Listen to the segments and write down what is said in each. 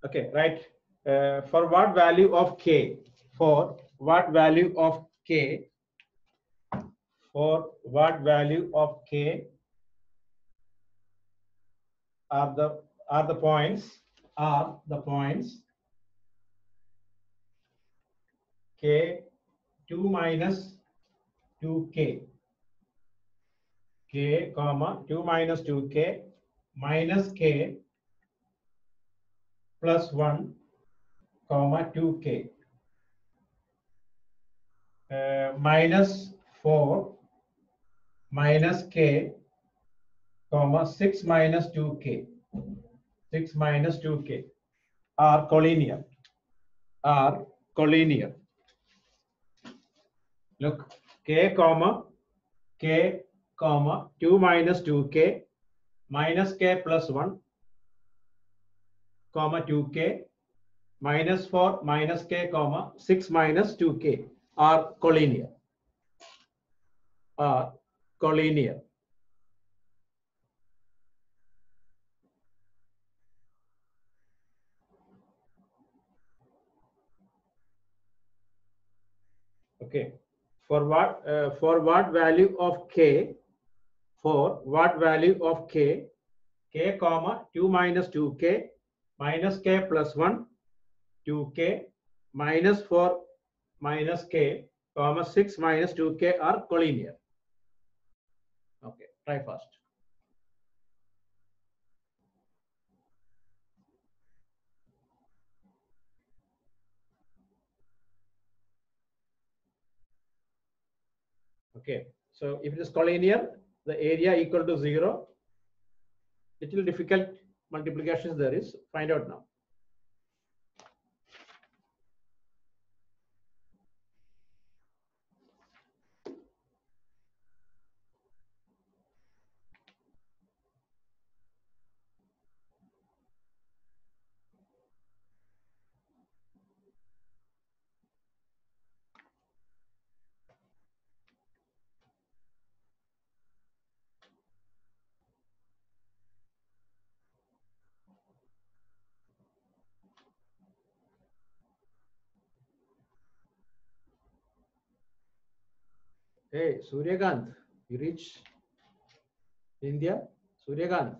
Okay, right. For what value of k? For what value of k? For what value of k are the points? Are the points k 2 minus 2k? K comma 2 minus 2k minus k plus 1 comma 2k minus 4 minus k comma 6 minus 2k 6 minus 2k are collinear. Are collinear. Look, k comma 2 minus 2k minus k plus 1 comma 2k minus 4 minus k comma 6 minus 2k are collinear. Are collinear. Okay. For what value of k? For what value of k? K comma 2 minus 2k minus k plus 1 2k minus 4 minus k comma 6 minus 2k are collinear. Okay, try first. Okay, so if it is collinear, the area equal to 0. Little difficult multiplications there is. Find out now. Hey, Suryakant, you reach India? Suryakant.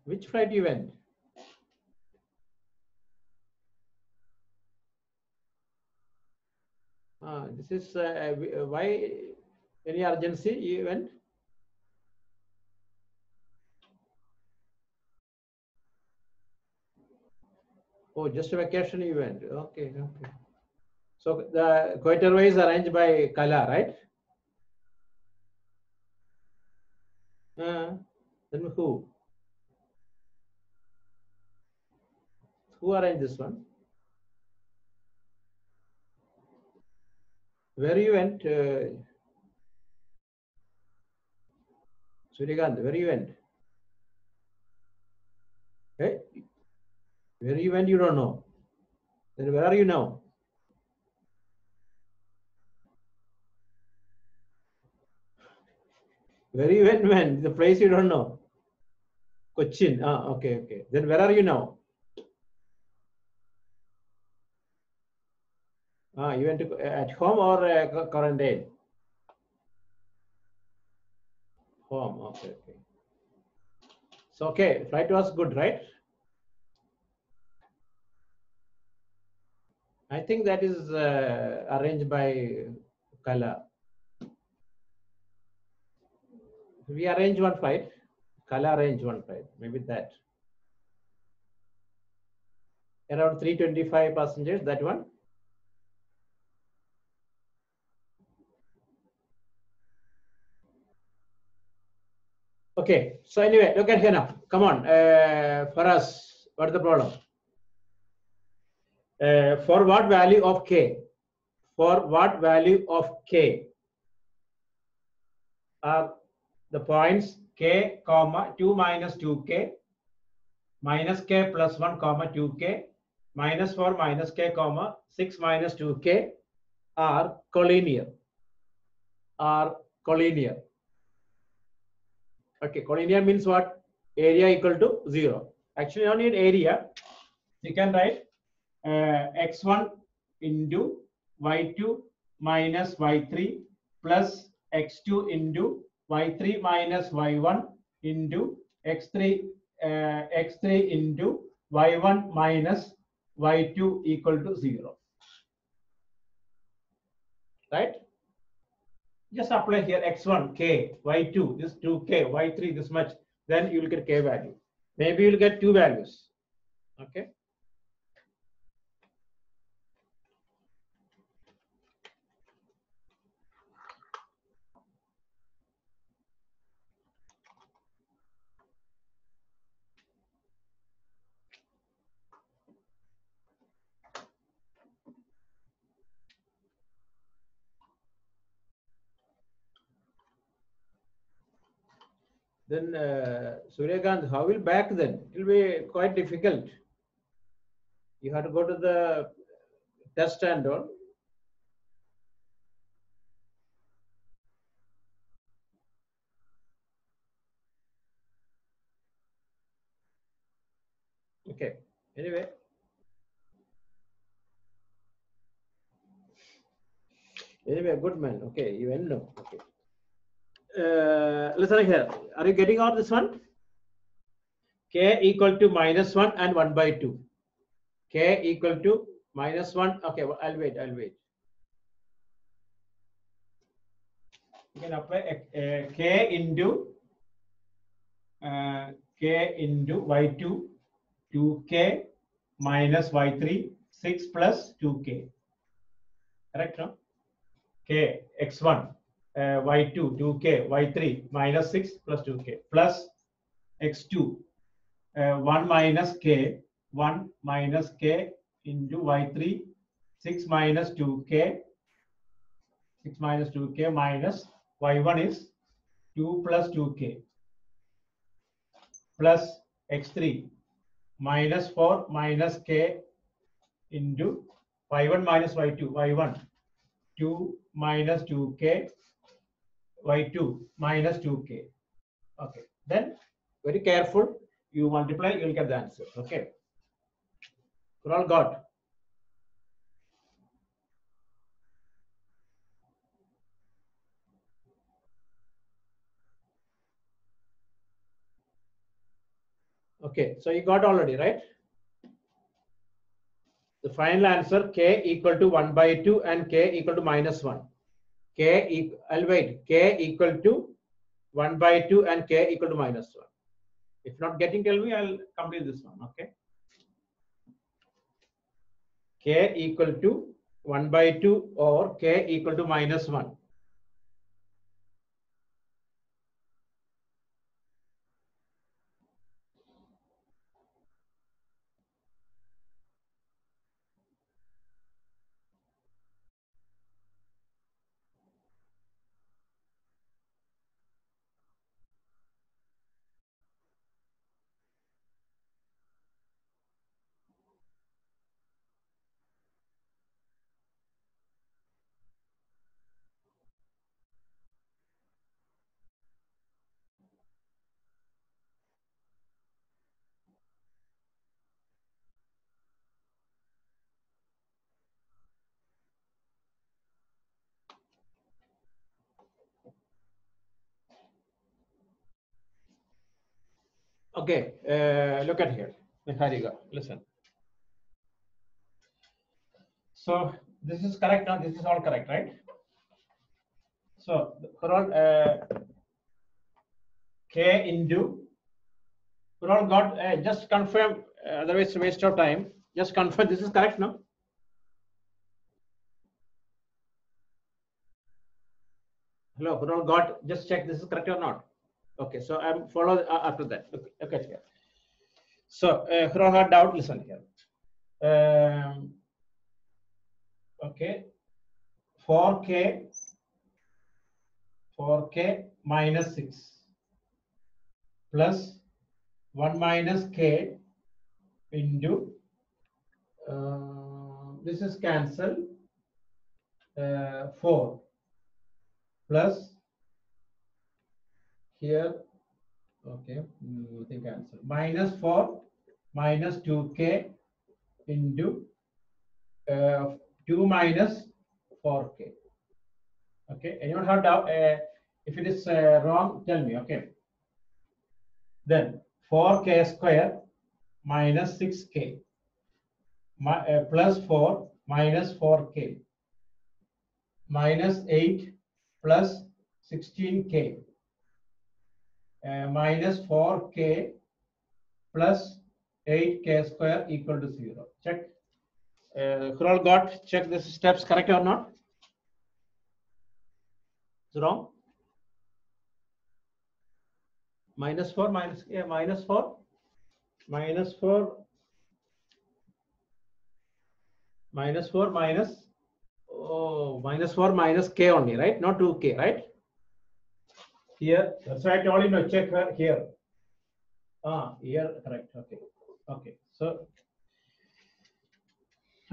Which flight you went? This is why any urgency you went? Oh, just a vacation you went. Okay, okay. So the Kuwait Airways arranged by Kala, right? Then who? Who arranged this one? Where you went? Suryakant, where you went? Hey, where you went, you don't know. Then where are you now? Where you went when? The place you don't know. Cochin. Okay, okay. Then where are you now? You went to at home or quarantine? Home. Okay, okay. So okay, flight was good, right? I think that is arranged by Kala. We arrange one flight. Kala arrange one flight. Maybe that. Around 325 passengers, that one. Okay, so anyway, look at here now. Come on, for us, what's the problem? For what value of k? For what value of k are the points k comma 2 minus 2k minus k plus 1 comma 2k minus 4 minus k comma 6 minus 2k are collinear. Are collinear. Okay, collinear means what? Area equal to 0. Actually, you don't need area. You can write x1 into y2 minus y3 plus x2 into y3 minus y1 into x3 into y1 minus y2 equal to 0. Right? Just apply here x1 k, y2 this 2k, y3 this much. Then you will get k value. Maybe you will get two values. Okay. Then Suryakant, how will back then? It will be quite difficult. You have to go to the test and all. Okay. Anyway. Anyway, good man. Okay, you end now. Okay. Listen here. Are you getting all this one? K equal to minus 1 and 1 by 2. K equal to minus 1. Okay, well, I'll wait. You can apply K into y2, 2k minus y3, 6 plus 2k. Correct, no? K, x1, y2, 2k, y3 minus 6 plus 2k plus x2, 1 minus k, 1 minus k into y3, 6 minus 2k, 6 minus 2k minus y1 is 2 plus 2k plus x3 minus 4 minus k into y1 minus y2, y1 2 minus 2k, y2 minus 2k. Okay, then very careful, you multiply, you will get the answer. Okay, you all got. Okay, so you got already, right? The final answer k equal to 1 by 2 and k equal to minus 1. I'll wait. K equal to 1 by 2 and k equal to minus 1. If not getting, tell me, I'll complete this one. Okay. K equal to 1 by 2 or k equal to minus 1. Okay, look at here. Hariga, listen. So this is correct now. This is all correct, right? So for all k into for all got just confirm. Otherwise, waste of time. Just confirm this is correct now. Hello, for all got. Just check this is correct or not. Okay, so I'm follow after that. Okay, here. So for all had doubt, listen here. Okay, 4k minus 6 plus 1 minus k into this is cancel 4 plus here Okay, nothing cancel. Minus 4 minus 2k into 2 minus 4k. Okay, anyone have doubt? If it is wrong, tell me. Okay, then 4k square minus 6k plus 4 minus 4k minus 8 plus 16k minus 4k plus 8k square equal to 0. Check. Who all got? Check this steps correct or not? It's wrong. Minus 4 minus, yeah, minus 4 minus 4 minus 4 minus, oh, minus 4 minus k only, right? Not 2k, right? Here, that's why I told you to check here. Ah, here, correct. Okay. Okay. So,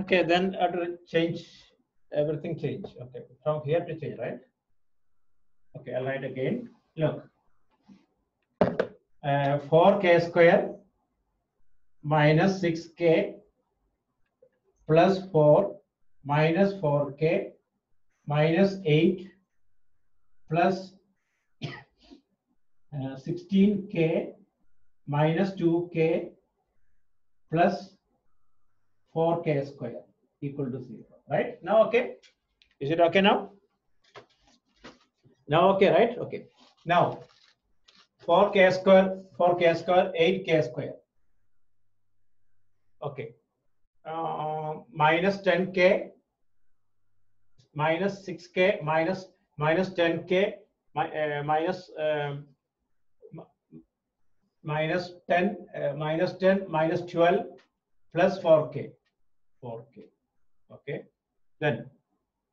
okay, then I have to change everything. Change. Okay, from here to change, right? Okay, I'll write again. Look, 4k square minus 6k plus 4 minus 4k minus 8 plus 16k minus 2k plus 4k square equal to 0. Right? Now, okay? Is it okay now? Now, okay, right? Okay. Now, 4k square, 8k square. Okay. Minus 10k minus 6k minus 10k minus minus 10 minus 10 minus 12 plus 4k. Okay, then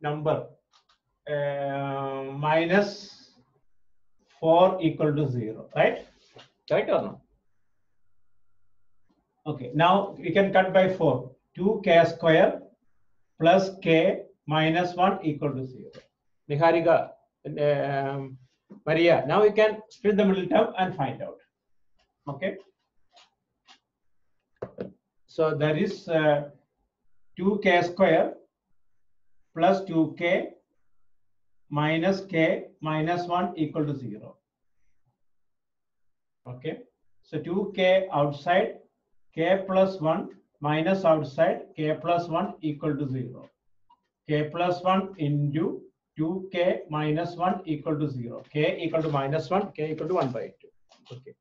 number minus 4 equal to 0, right? Right or no? Okay, now we can cut by 4. 2k square plus k minus 1 equal to 0. Niharika, Maria, now we can split the middle term and find out. Okay. So there is 2k square plus 2k minus k minus 1 equal to 0. Okay. So 2k outside, k plus 1 minus outside, k plus 1 equal to 0. K plus 1 into 2k minus 1 equal to 0. K equal to minus 1, k equal to 1 by 2. Okay.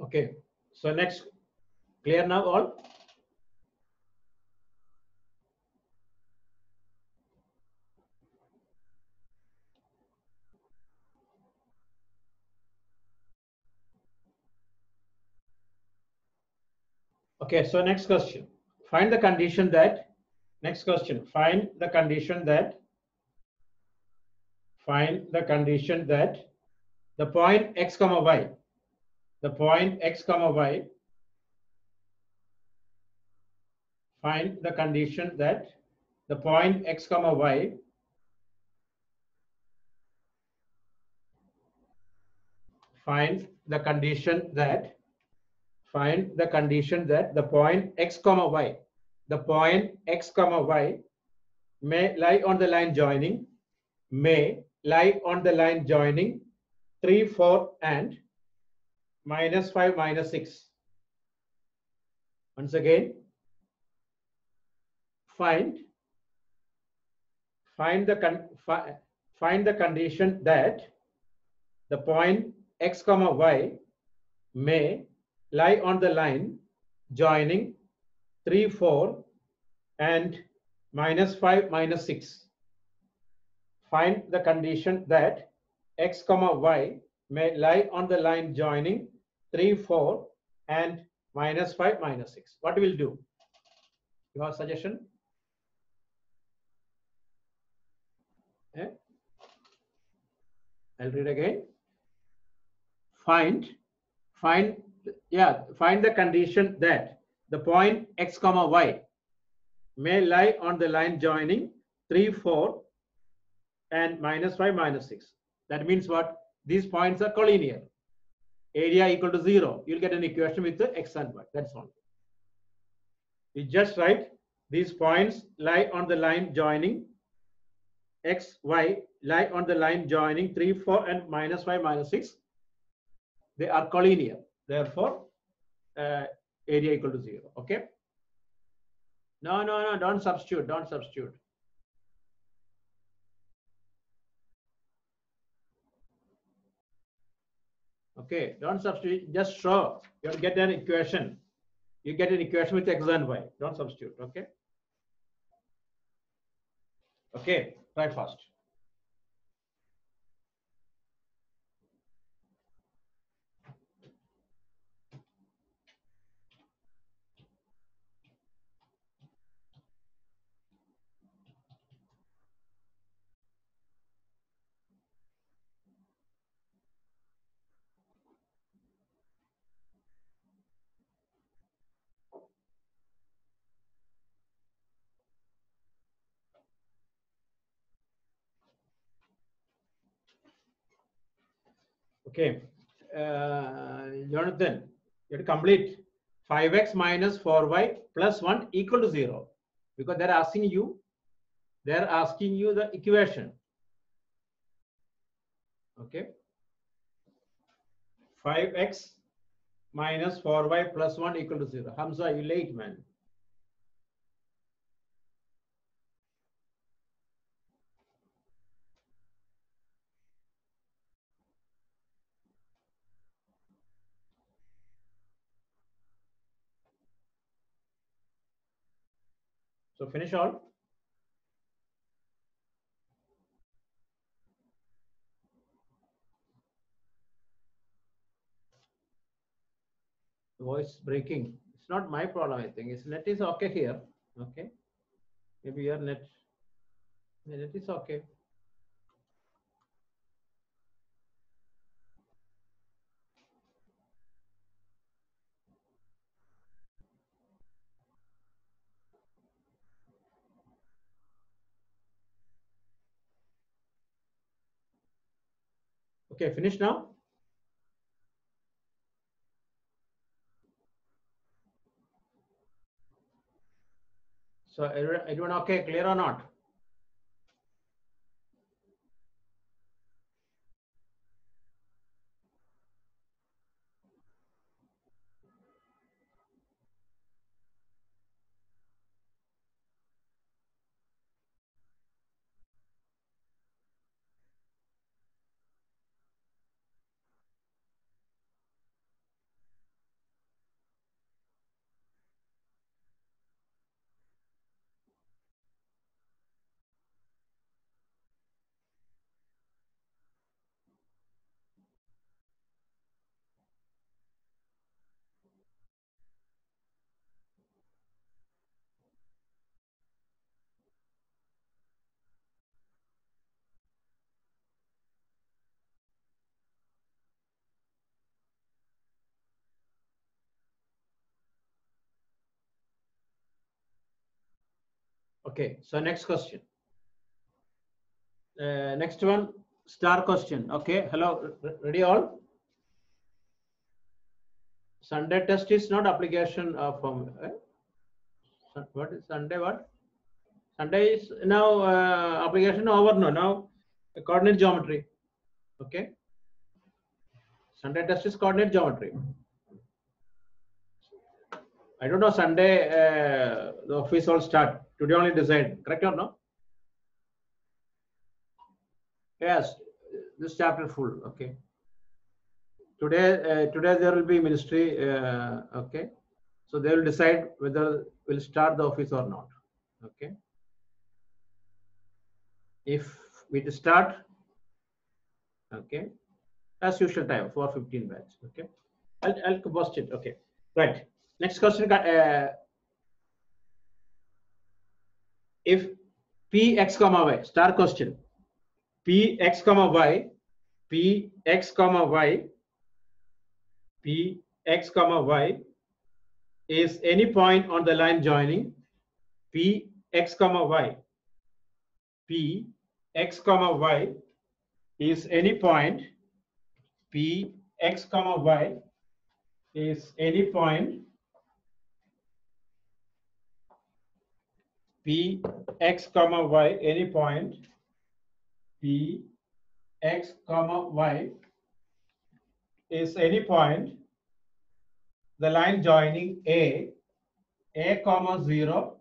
Okay. So next, clear now all? Okay, so next question. Find the condition that, next question, find the condition that the point x comma y, the point x comma y, find the condition that the point x comma y find the condition that the point x comma y, the point x comma y may lie on the line joining 3, 4 and minus 5, minus 6. Once again, find find find the condition that the point x comma y may lie on the line joining 3, 4 and -5, -6. Find the condition that x comma y may lie on the line joining 3, 4 and -5, -6. What will do? You have suggestion? Eh? I'll read again. Find the condition that the point x comma y may lie on the line joining 3, 4 and -5, -6. That means what? These points are collinear. Area equal to 0. You'll get an equation with the x and y. That's all. You just write these points lie on the line joining x, y, lie on the line joining 3, 4 and -5, -6. They are collinear. Therefore, area equal to 0. Okay. No, don't substitute. Don't substitute. Okay, don't substitute. Just show. You'll get an equation. You get an equation with x and y. Don't substitute. Okay. Okay. Try fast. Okay, Jonathan, you have to complete 5x minus 4y plus 1 equal to 0 because they're asking you the equation. Okay, 5x minus 4y plus 1 equal to 0. Hamza, you late, man. So finish all. Voice breaking. It's not my problem, I think. Its net is okay here. Okay. Maybe your net is okay. Okay, finish now. So everyone okay, clear or not? Okay, so next question. Next one, star question. Okay, hello, ready all? Sunday test is not application from what is Sunday? What Sunday is now application over now coordinate geometry. Okay, Sunday test is coordinate geometry. I don't know Sunday the office all start today only decide, correct or no? Yes, this chapter full. Okay. Today there will be ministry. Okay. So they will decide whether we'll start the office or not. Okay. If we start, okay, as usual time 4:15 batch. Okay. I'll post it. Okay. Right. Next question. If p x comma y star question p x comma y p x comma y p x comma y is any point on the line joining p x comma y p x comma y is any point p x comma y is any point p x comma y any point p x comma y is any point the line joining a comma 0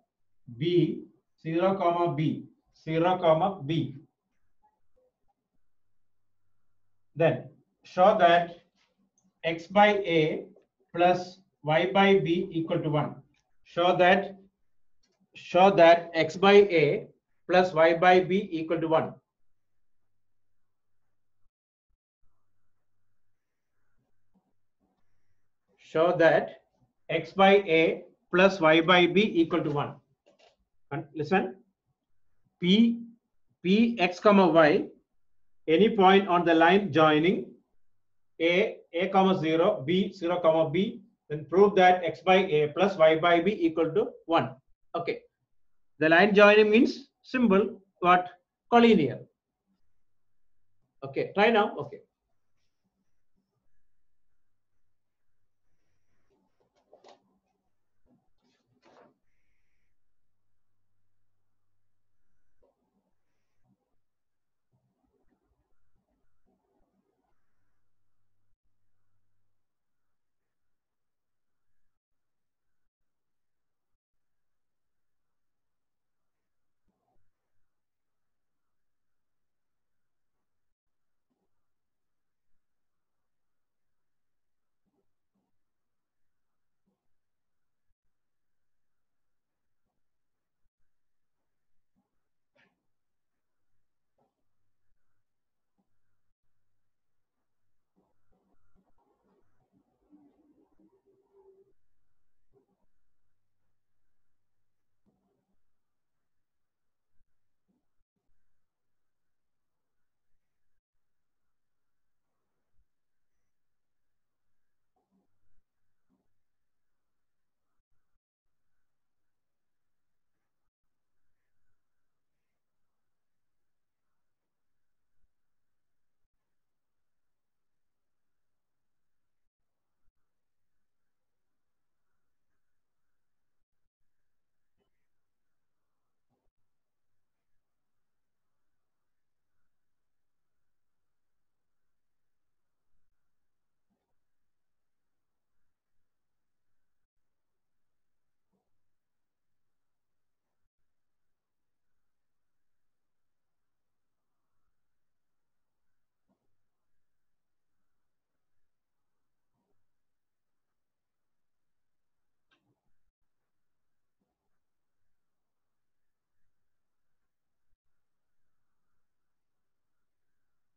b 0 comma b 0 comma b. Then show that x by a plus y by b equal to 1. Show that x by a plus y by b equal to 1. Show that x by a plus y by b equal to 1. And listen, p x comma y, any point on the line joining a comma 0, b 0 comma b, then prove that x by a plus y by b equal to 1. Okay. The line joining means symbol what? Collinear. Okay. Try now. Okay.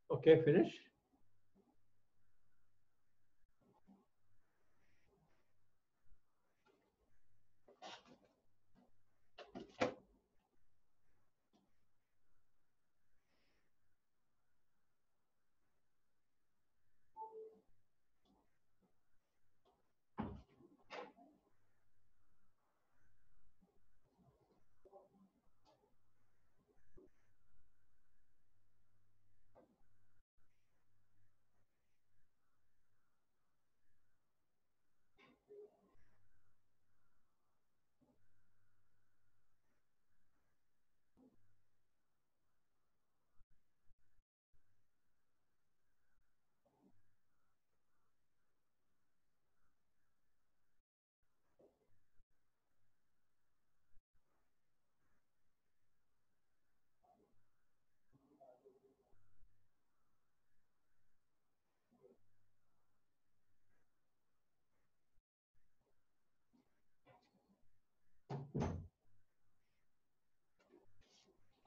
Okay, finish.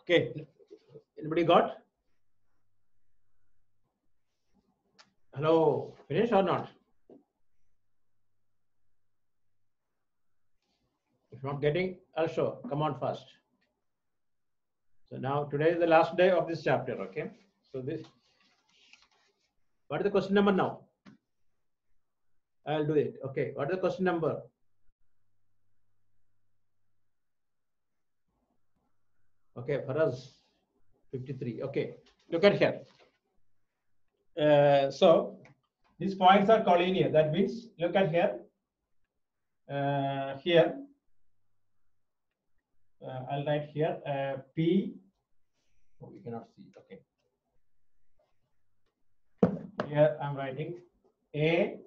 Okay. Anybody got? Hello. Finish or not? If not getting, I'll show. Come on first. So now today is the last day of this chapter. Okay. So this. What is the question number now? I'll do it. Okay. What is the question number? Okay, for us, 53. Okay. Look at here. So these points are collinear. That means look at here. Here I'll write here P. Oh, we cannot see. Okay. Here I'm writing A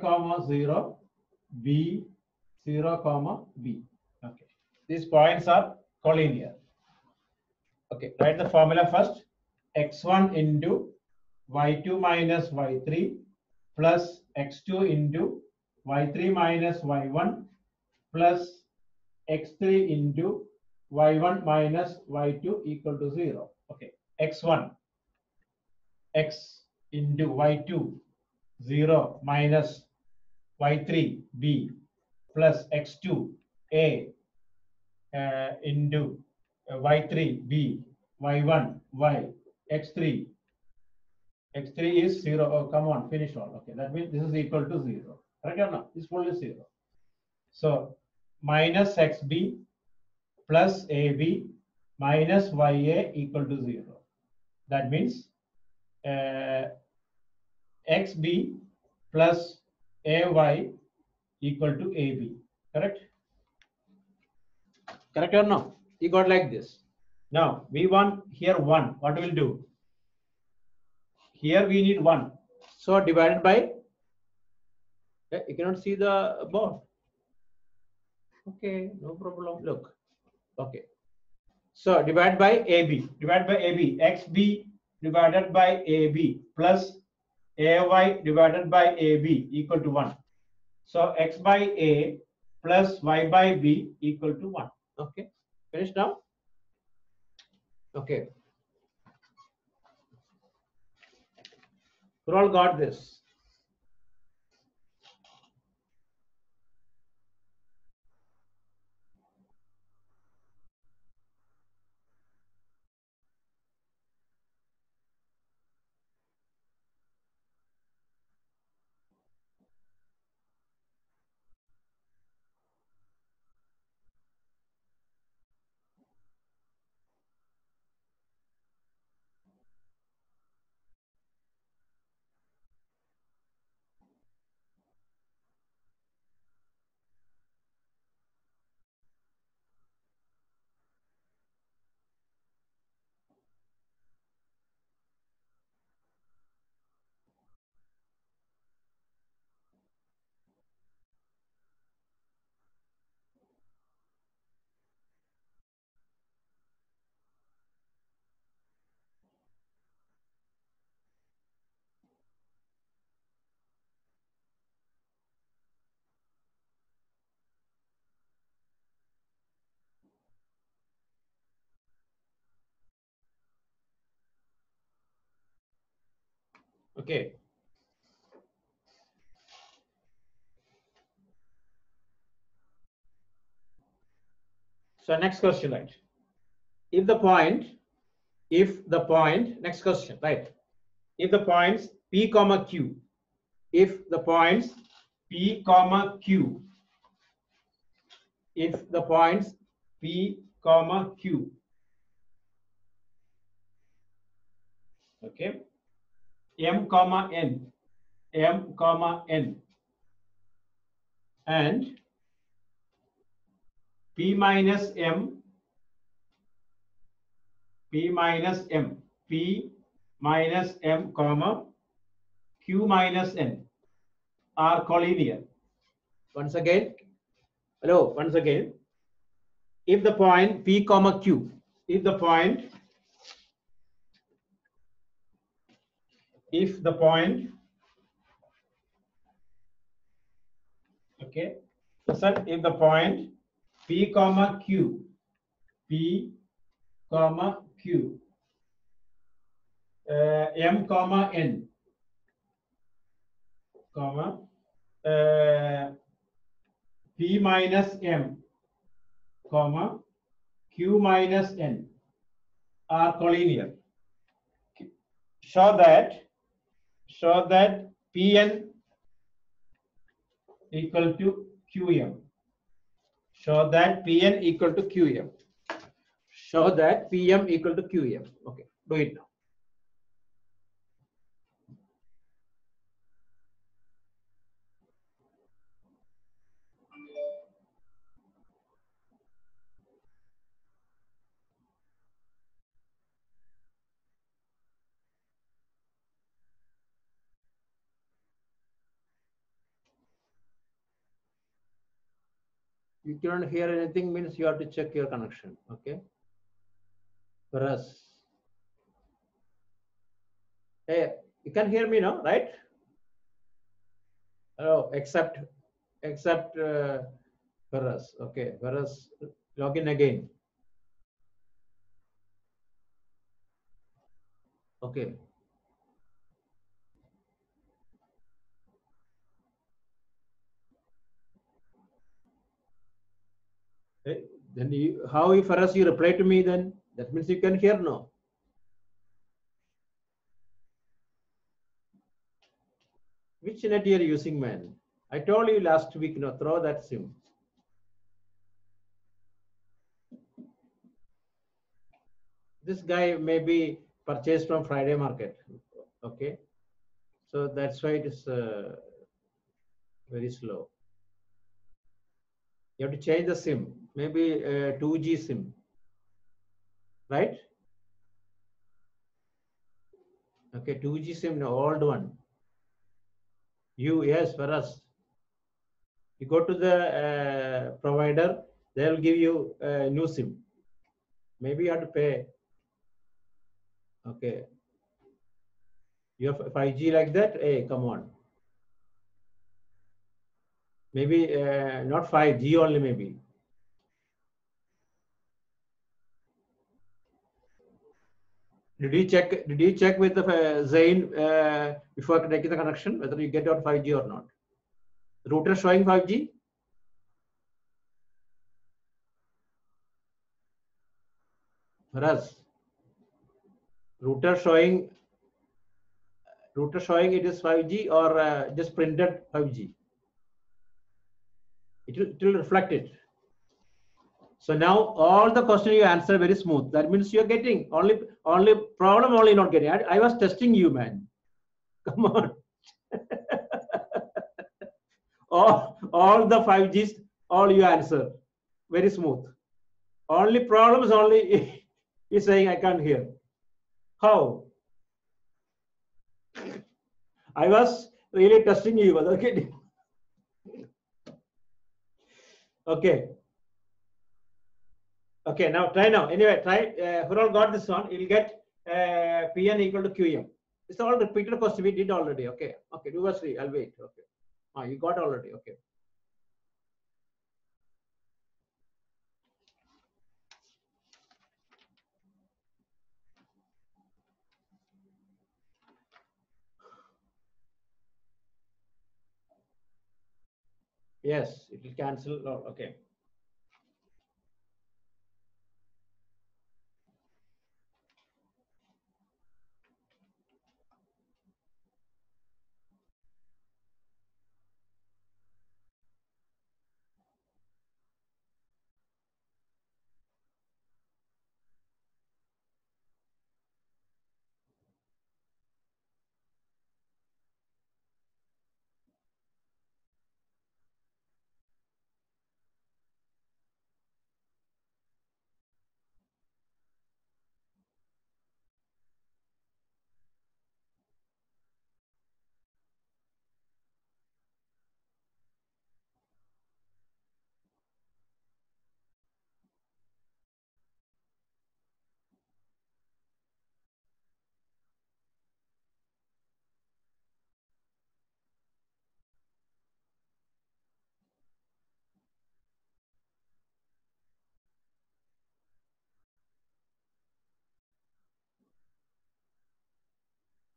comma 0, B 0 comma B. Okay. These points are collinear. Okay. Write the formula first. X1 into y2 minus y3 plus x2 into y3 minus y1 plus x3 into y1 minus y2 equal to 0. Okay, x1 x into y2 0 minus y3 b plus x2 a into y3 b y1 y x3 is 0. Oh, come on, finish all. Okay, that means this is equal to 0. Correct or not? This full is 0. So minus xb plus ab minus ya equal to 0. That means xb plus ay equal to ab. Correct? Correct or no? You got like this. Now we want here 1. What we'll do? Here we need 1. So divided by, you cannot see the board. Okay, no problem. Look. Okay. So divide by AB. Divide by AB. XB divided by AB plus AY divided by AB equal to 1. So X by A plus Y by B equal to 1. Okay. Finish now? Okay. We all got this. Okay. So next question, right? If the point, next question, right? If the points P comma Q, if the points P comma Q, if the points P comma Q, okay, M comma N, and P minus M, comma Q minus N are collinear. Once again, hello, once again, if the point P comma Q, if the point okay, so if the point P comma Q, comma Q, M comma N, comma P minus M, comma Q minus N are collinear. Show that Pn equal to Qm. Show that Pn equal to Qm. Show that Pm equal to Qm. Okay, do it now. You cannot hear anything means you have to check your connection. Okay. For us. Hey, you can hear me now, right? Oh, except for us. Okay, for us, log in again. Okay. Hey, then you, how if for us you reply to me then? That means you can hear now. Which net you are using, man? I told you last week, throw that SIM. This guy may be purchased from Friday market. Okay. So that's why it is very slow. You have to change the SIM, maybe 2G SIM, right? Okay, 2G SIM, the old one. Yes, for us. You go to the provider, they'll give you a new SIM. Maybe you have to pay. Okay. You have 5G like that? Hey, come on. Maybe not 5G only, maybe. Did you check with the Zain before taking the connection whether you get on 5G or not? Router showing 5G? For us, router showing it is 5G or just printed 5G. It will reflect it. So now all the question you answer very smooth. That means you're getting only problem only not getting. I was testing you, man. Come on. all the 5Gs, all you answer. Very smooth. Only problems only is saying I can't hear. How? I was really testing you. Okay. Okay. Okay, now try now. Anyway, try. Who all got this one? You'll get Pn equal to Qm. It's all repeated question we did already. Okay. Okay, do us three. I'll wait. Okay. You got already. Okay. Yes, it will cancel. Okay.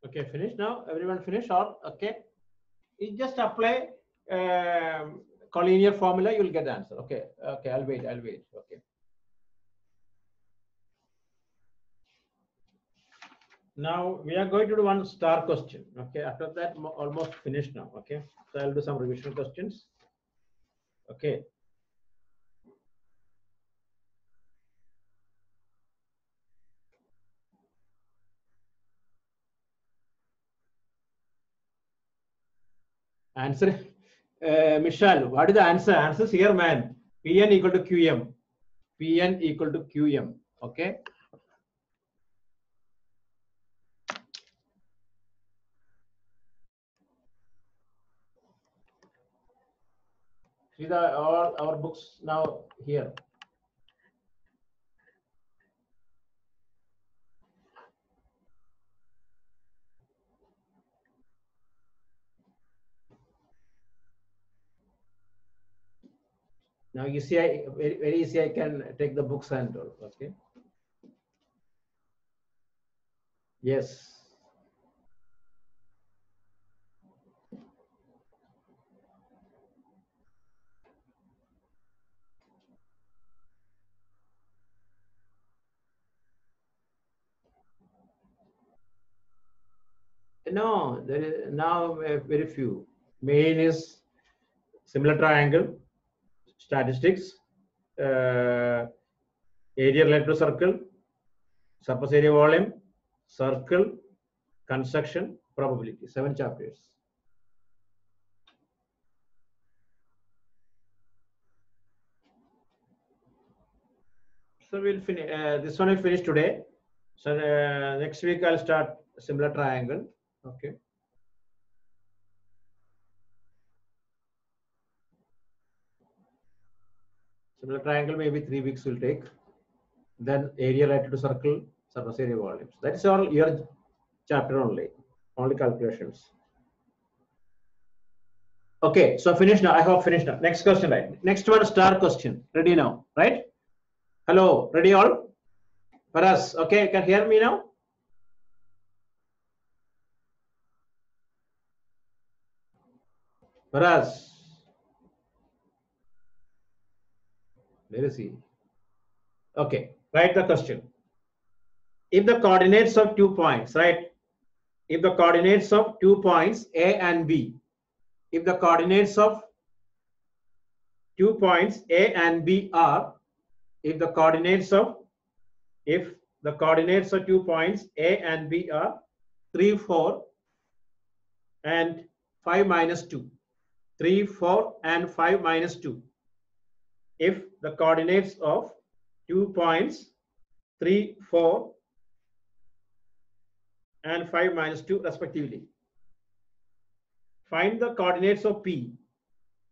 Okay, finish now. Everyone finish or okay? You just apply collinear formula. You will get the answer. Okay. Okay. I'll wait. I'll wait. Okay. Now we are going to do one star question. Okay. After that, almost finished now. Okay. So I'll do some revision questions. Okay. Answer. Michelle, what is the answer? Answer is here, man. Pn equal to Qm. Pn equal to Qm. Okay. See the all our books now here. Now you see, very easy. I can take the books and all. Okay. Yes. No, there is now very few. Main is similar triangle, statistics, area related to circle, surface area volume, circle, construction, probability. 7 chapters. So we'll finish. This one will finish today. So next week I'll start similar triangle. Okay. Similar triangle maybe 3 weeks will take. Then area related to circle, surface area volumes. That's all your chapter only calculations. Okay, so finish now. I hope finished now. Next question, right? Next one, star question. Ready now, right? Hello, ready all? For us, okay, can hear me now? For us, where is he? Okay, write the question. If the coordinates of 2 points, right? If the coordinates of 2 points A and B, if the coordinates of 2 points A and B are, if the coordinates of 2 points A and B are 3, 4 and 5 minus 2. 3, 4 and 5 minus 2. If the coordinates of 2 points 3, 4 and 5 minus 2 respectively. Find the coordinates of P.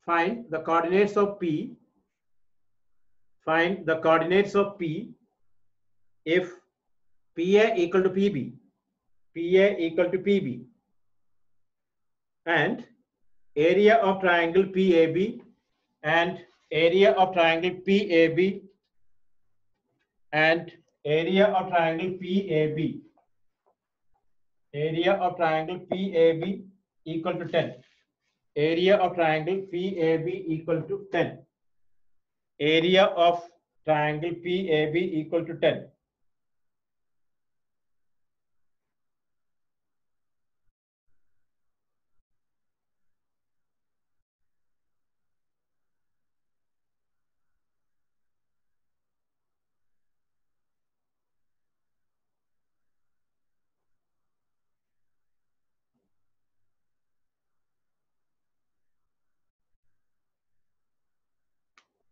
Find the coordinates of P. Find the coordinates of P if PA equal to PB. PA equal to PB. And area of triangle PAB and area of triangle PAB and area of triangle PAB. Area of triangle PAB equal to 10. Area of triangle PAB equal to 10. Area of triangle PAB equal to 10.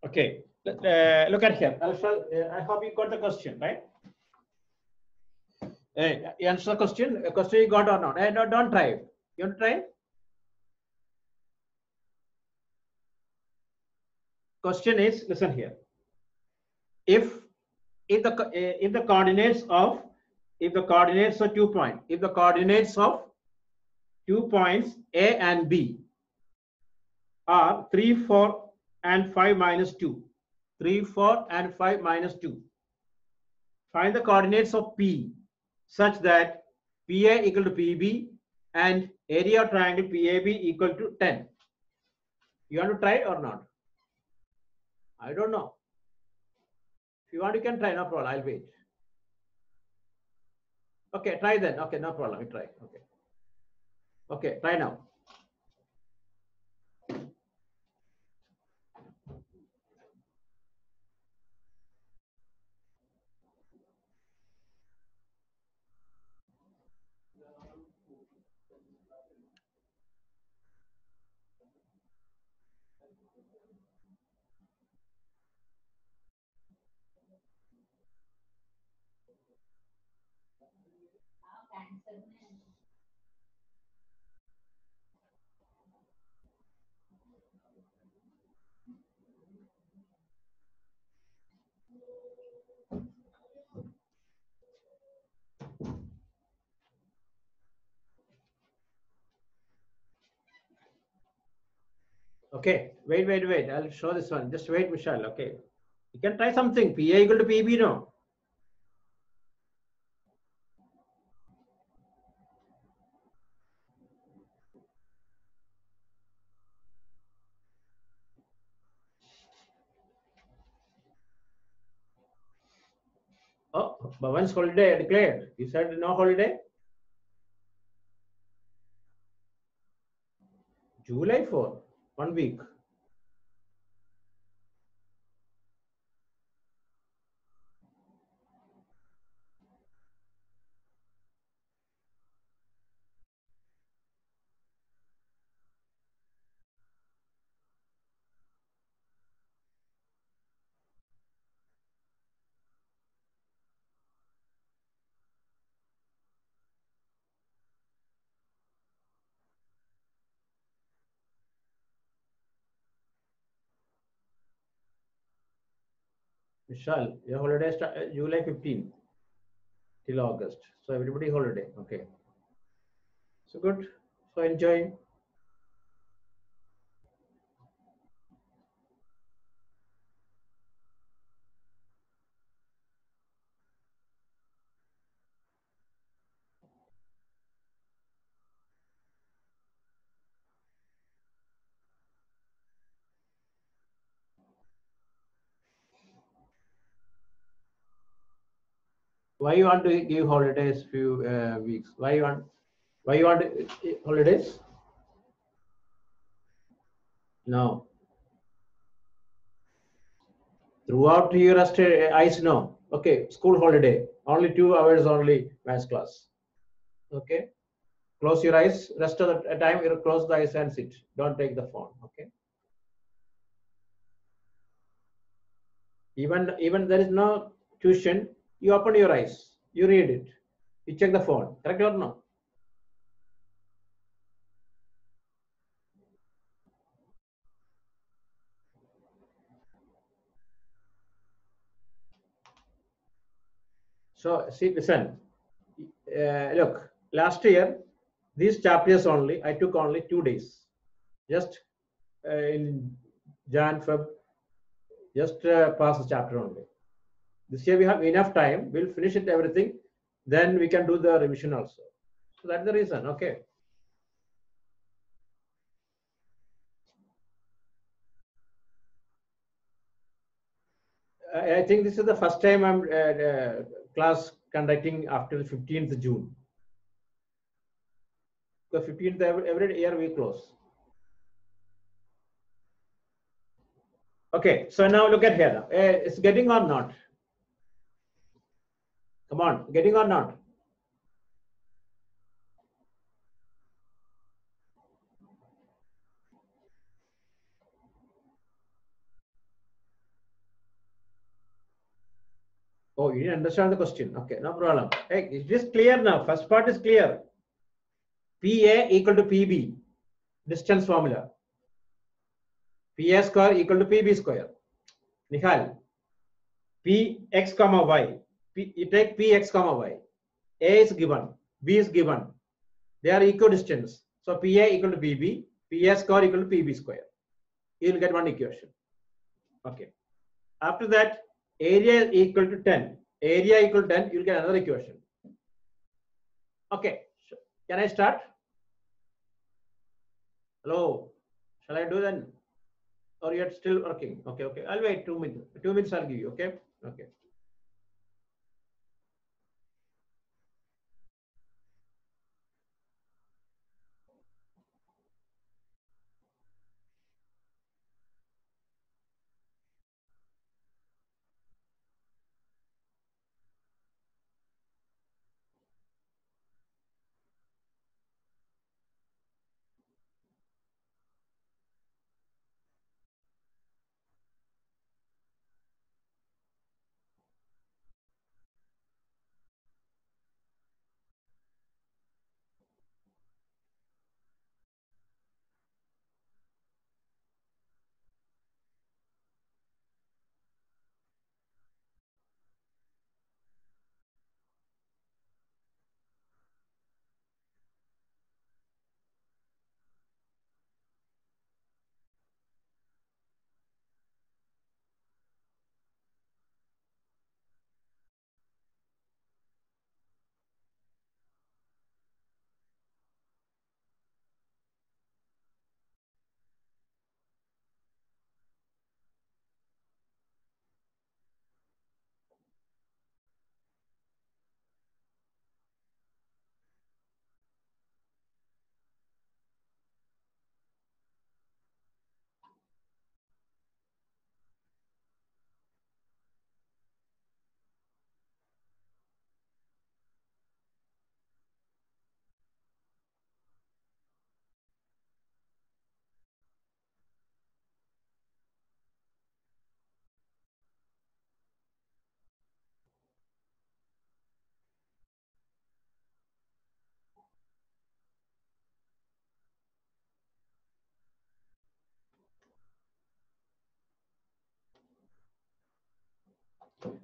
Okay, look at here. I hope you got the question, right? Answer the question. Question you got or not? No, don't try it. You want to try? Question is, listen here. If the coordinates of 2 points, if the coordinates of 2 points A and B are 3, 4 and 5 minus 2. 3, 4 and 5 minus 2. Find the coordinates of P such that PA equal to PB and area of triangle PAB equal to 10. You want to try or not? I don't know. If you want, you can try. No problem. I'll wait. Okay, try then. Okay, no problem. We try. Okay. Okay, try now. Okay, wait. I'll show this one. Just wait, Michelle. Okay. You can try something. PA equal to PB, no? Oh, Bhavan's holiday declared. You said no holiday? July 4, 1 week. Michelle, your holiday start July 15 till August. So everybody holiday. Okay. So good. So enjoy. Why you want to give holidays few weeks? Why you want holidays? No. Throughout your rest eyes, no. Okay, school holiday. Only 2 hours only maths class. Okay. Close your eyes. Rest of the time, you close the eyes and sit. Don't take the phone. Okay. Even there is no tuition, you open your eyes, you read it, you check the phone. Correct or no? So see, listen. Look, last year these chapters only I took only 2 days, just in Jan Feb, just pass the chapter only. This year we have enough time. We'll finish it everything, then we can do the revision also. So that's the reason. Okay. I think this is the first time I'm class conducting after the 15th June. The 15th every year we close. Okay, so now look at here. It's getting or not? Come on, getting or not? Oh, you didn't understand the question. Okay, no problem. Hey, it is clear now. First part is clear. PA equal to PB, distance formula. PA square equal to PB square. Nihal, Px comma y. You take Px comma y. A is given, B is given. They are equidistant. So PA equal to PB, PA square equal to PB square. You will get one equation. Okay. After that, area equal to 10. Area equal to 10, you will get another equation. Okay, can I start? Hello, shall I do then? Or you're still working? Okay, okay. I'll wait 2 minutes. 2 minutes I'll give you. Okay, okay.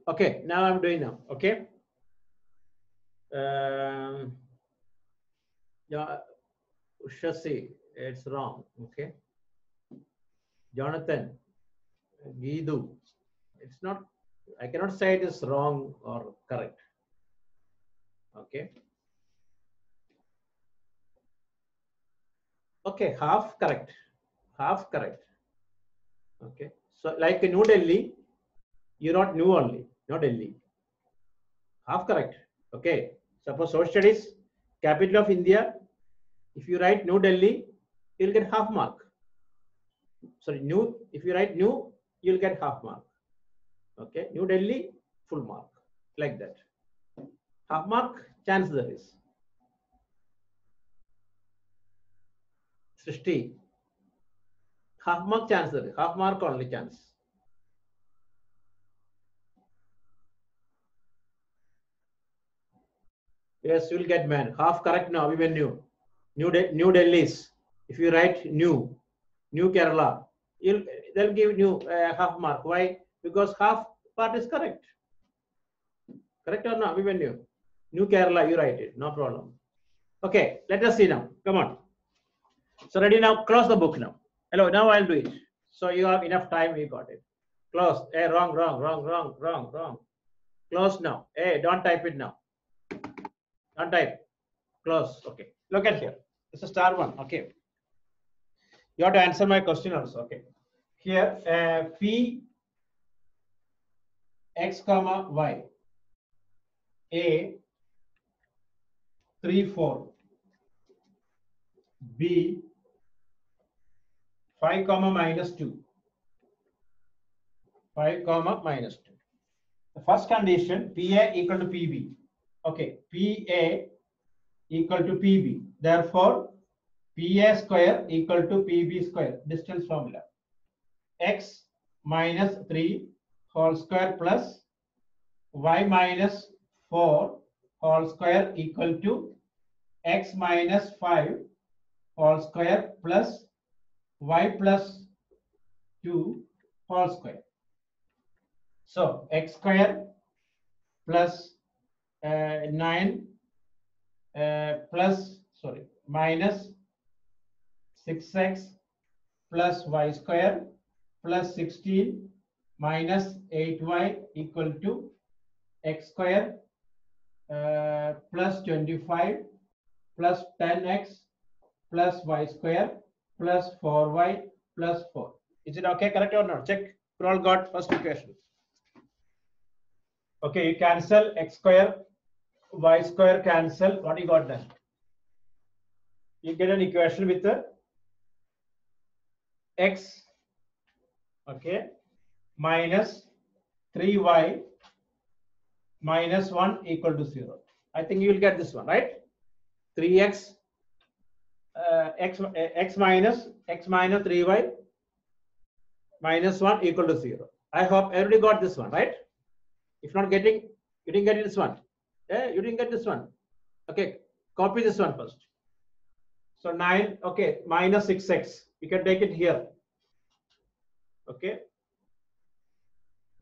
Okay, now I'm doing now. Okay. Yeah, Ushasi, it's wrong. Okay. Jonathan, Gidu, it's not. I cannot say it is wrong or correct. Okay. Okay, half correct. Half correct. Okay. So like New Delhi, you wrote New only, not Delhi. Half correct. Okay. Suppose social studies, capital of India. If you write New Delhi, you'll get half mark. Sorry, New. If you write New, you'll get half mark. Okay. New Delhi, full mark. Like that. Half mark chance there is. Srishti. Half mark chance there is. Half mark only chance. Yes, you'll get man. Half correct now, even New. New Delhi's. If you write New Kerala, they'll give you half mark. Why? Because half part is correct. Correct or not? Even New Kerala, you write it. No problem. Okay, let us see now. Come on. So ready now? Close the book now. Hello, now I'll do it. So you have enough time. You got it. Close. Hey, wrong, wrong, wrong, wrong, wrong, wrong. Close now. Hey, don't type it now. Don't type. Close. Okay. Look at here. It's a star one. Okay. You have to answer my question also. Okay. Here, phi x comma y, a 3 4, b 5 comma minus 2, 5 comma minus 2. The first condition, pa equal to pb. Okay, pa equal to pb. Therefore, pa square equal to pb square. Distance formula. X minus 3 whole square plus y minus 4 whole square equal to x minus 5 whole square plus y plus 2 whole square. So x square plus 9 minus 6x plus y square plus 16 minus 8y equal to x square plus 25 plus 10x plus y square plus 4y plus 4. Is it okay? Correct or not? Check. We all got first equation. Okay, you cancel x square, y square cancel. What you got then? You get an equation with the x, okay, minus 3y minus 1 equal to 0. I think you will get this one, right? 3x x minus 3y minus 1 equal to 0. I hope everybody got this one, right? If not getting, you didn't get this one. Yeah, you didn't get this one. Okay, copy this one first. So 9, okay, minus 6x. You can take it here. Okay.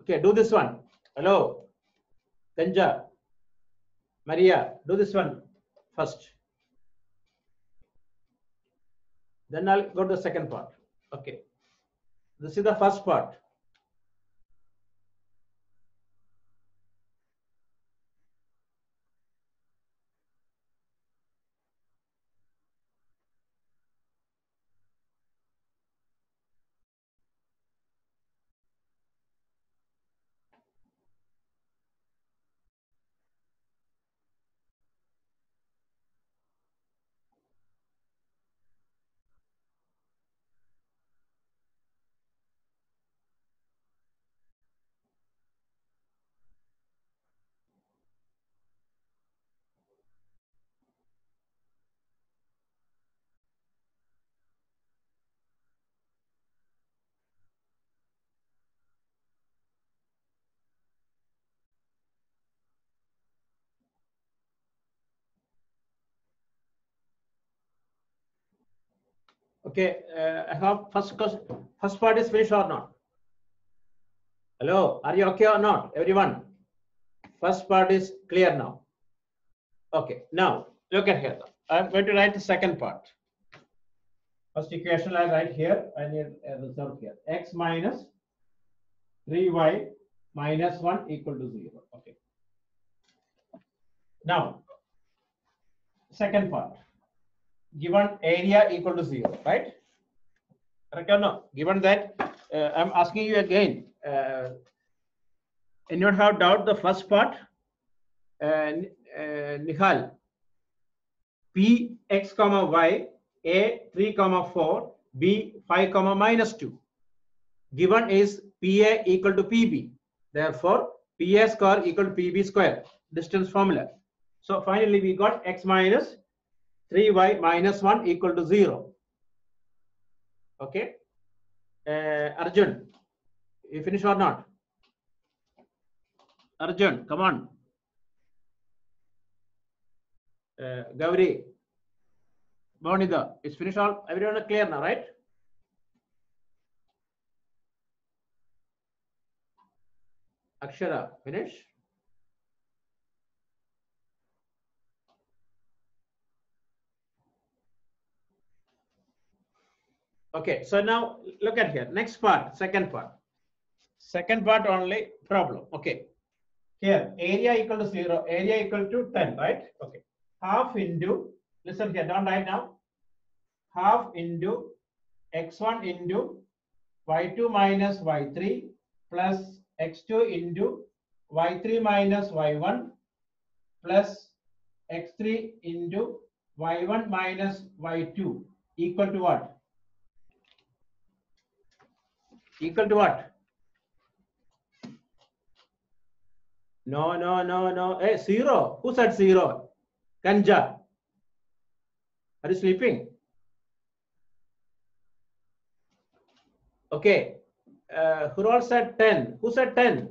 Okay, do this one. Hello. Tanja. Maria, do this one first. Then I'll go to the second part. Okay. This is the first part. Okay, I have first part is finished or not? Hello, are you okay or not, everyone? First part is clear now. Okay, now look at here. I'm going to write the second part. First equation I write here. I need a reserve here. X minus 3y minus 1 equal to 0. Okay. Now, second part. Given area equal to 0, right? Correct or no? Given that, I'm asking you again. Anyone have doubt the first part? Nihal. P x comma y, A 3 comma 4, B 5 comma minus 2. Given is PA equal to PB. Therefore, PA square equal to PB square. Distance formula. So finally, we got x minus 3y minus 1 equal to 0. Okay. Arjun, you finish or not? Arjun, come on. Gauri, Bonida, it's finished all. Everyone are clear now, right? Akshara, finish. Okay, so now look at here. Next part, second part. Second part only problem. Okay. Here, area equal to 0, area equal to 10, right? Okay. Half into, listen here, don't write now. Half into x1 into y2 minus y3 plus x2 into y3 minus y1 plus x3 into y1 minus y2 equal to what? Equal to what? No. Hey, 0. Who said 0? Kanja. Are you sleeping? Okay. Who all said 10? Who said 10?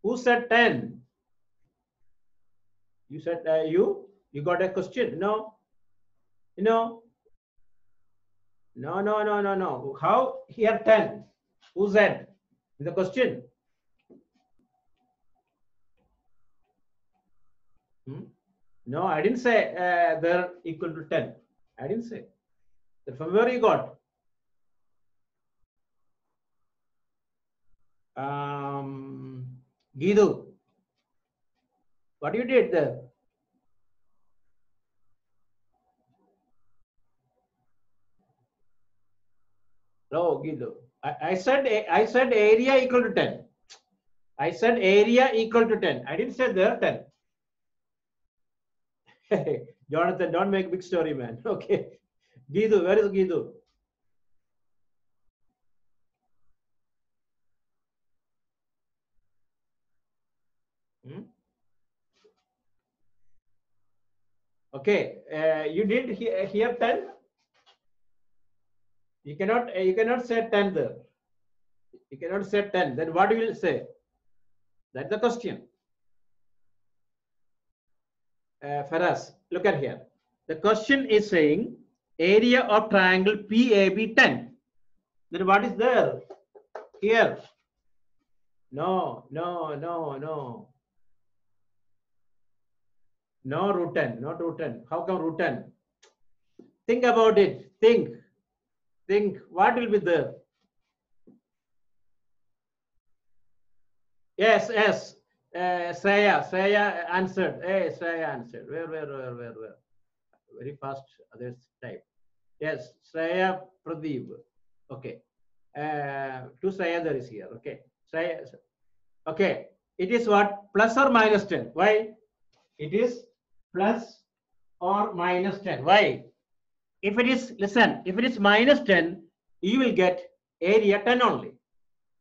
Who said 10? You said you? You got a question? No. No. No. How here 10? Who said? The question. No, I didn't say they're equal to 10. I didn't say. From where you got? Gidu. What you did there? No, Gidu. I said area equal to 10. I said area equal to 10. I didn't say there 10. Jonathan, don't make big story, man. Okay. Gidu, where is Gidu? Hmm? Okay. You did hear 10? You cannot say 10 there. You cannot say 10. Then what will you say? That's the question. Faraz, look at here. The question is saying area of triangle PAB 10. Then what is there? Here. No, no, no, no. No root 10, not root 10. How come root 10? Think about it. Think. What will be there? Yes. Shreya answered. Hey, Shreya answered. Where? Very fast. Others type. Yes, Shreya Pradeep. Okay. Two Shreya there is here. Okay. Shreya. Okay. It is what? Plus or minus 10. Why? It is plus or minus 10. Why? If it is, listen, if it is minus 10, you will get area 10 only.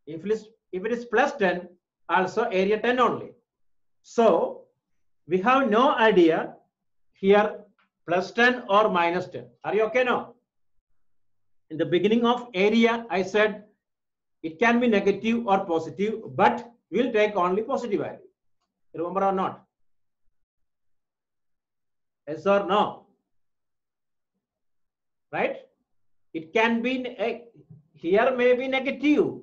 If it is plus 10, also area 10 only. So we have no idea here plus 10 or minus 10. Are you okay now? In the beginning of area, I said it can be negative or positive, but we'll take only positive value. Remember or not? Yes or no? Right? It can be, here may be negative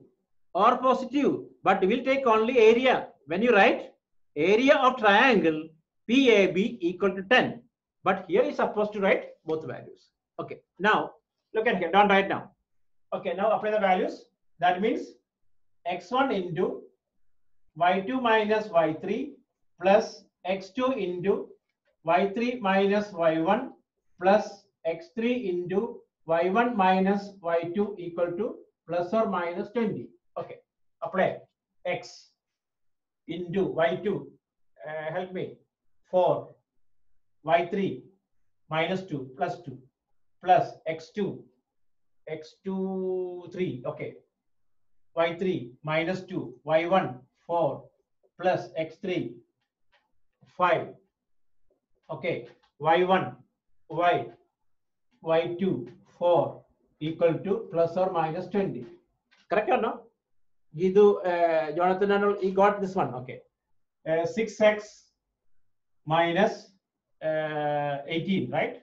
or positive, but we'll take only area. When you write area of triangle PAB equal to 10, but here is supposed to write both values. Okay, now look at here, don't write now. Okay, now apply the values. That means x1 into y2 minus y3 plus x2 into y3 minus y1 plus x3 into y1 minus y2 equal to plus or minus 20. Okay, apply x into y2, help me, 4, y3 minus 2 plus 2 plus x2 3, okay, y3 minus 2 y1 4 plus x3 5, okay, y1 y2 4 equal to plus or minus 20. Correct or no? Gidu, Jonathan and all, he got this one. Okay. 6x minus 18, right?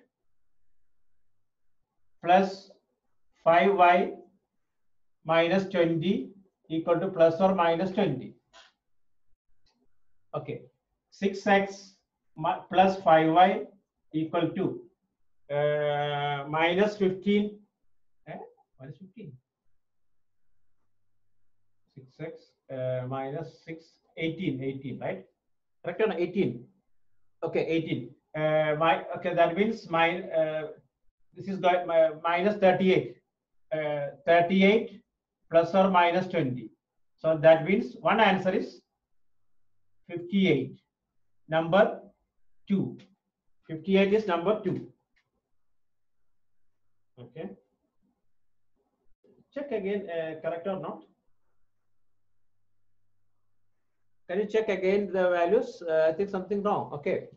Plus 5y minus 20 equal to plus or minus 20. Okay. 6x plus 5y equal to minus 15. Minus 15. 6x minus 6, 18, right? Correct on 18. Okay, 18. Okay, that means this is minus 38. 38 plus or minus 20. So that means one answer is 58. Number 2. 58 is number 2. Okay. Check again, correct or not? Can you check again the values? I think something wrong. Okay.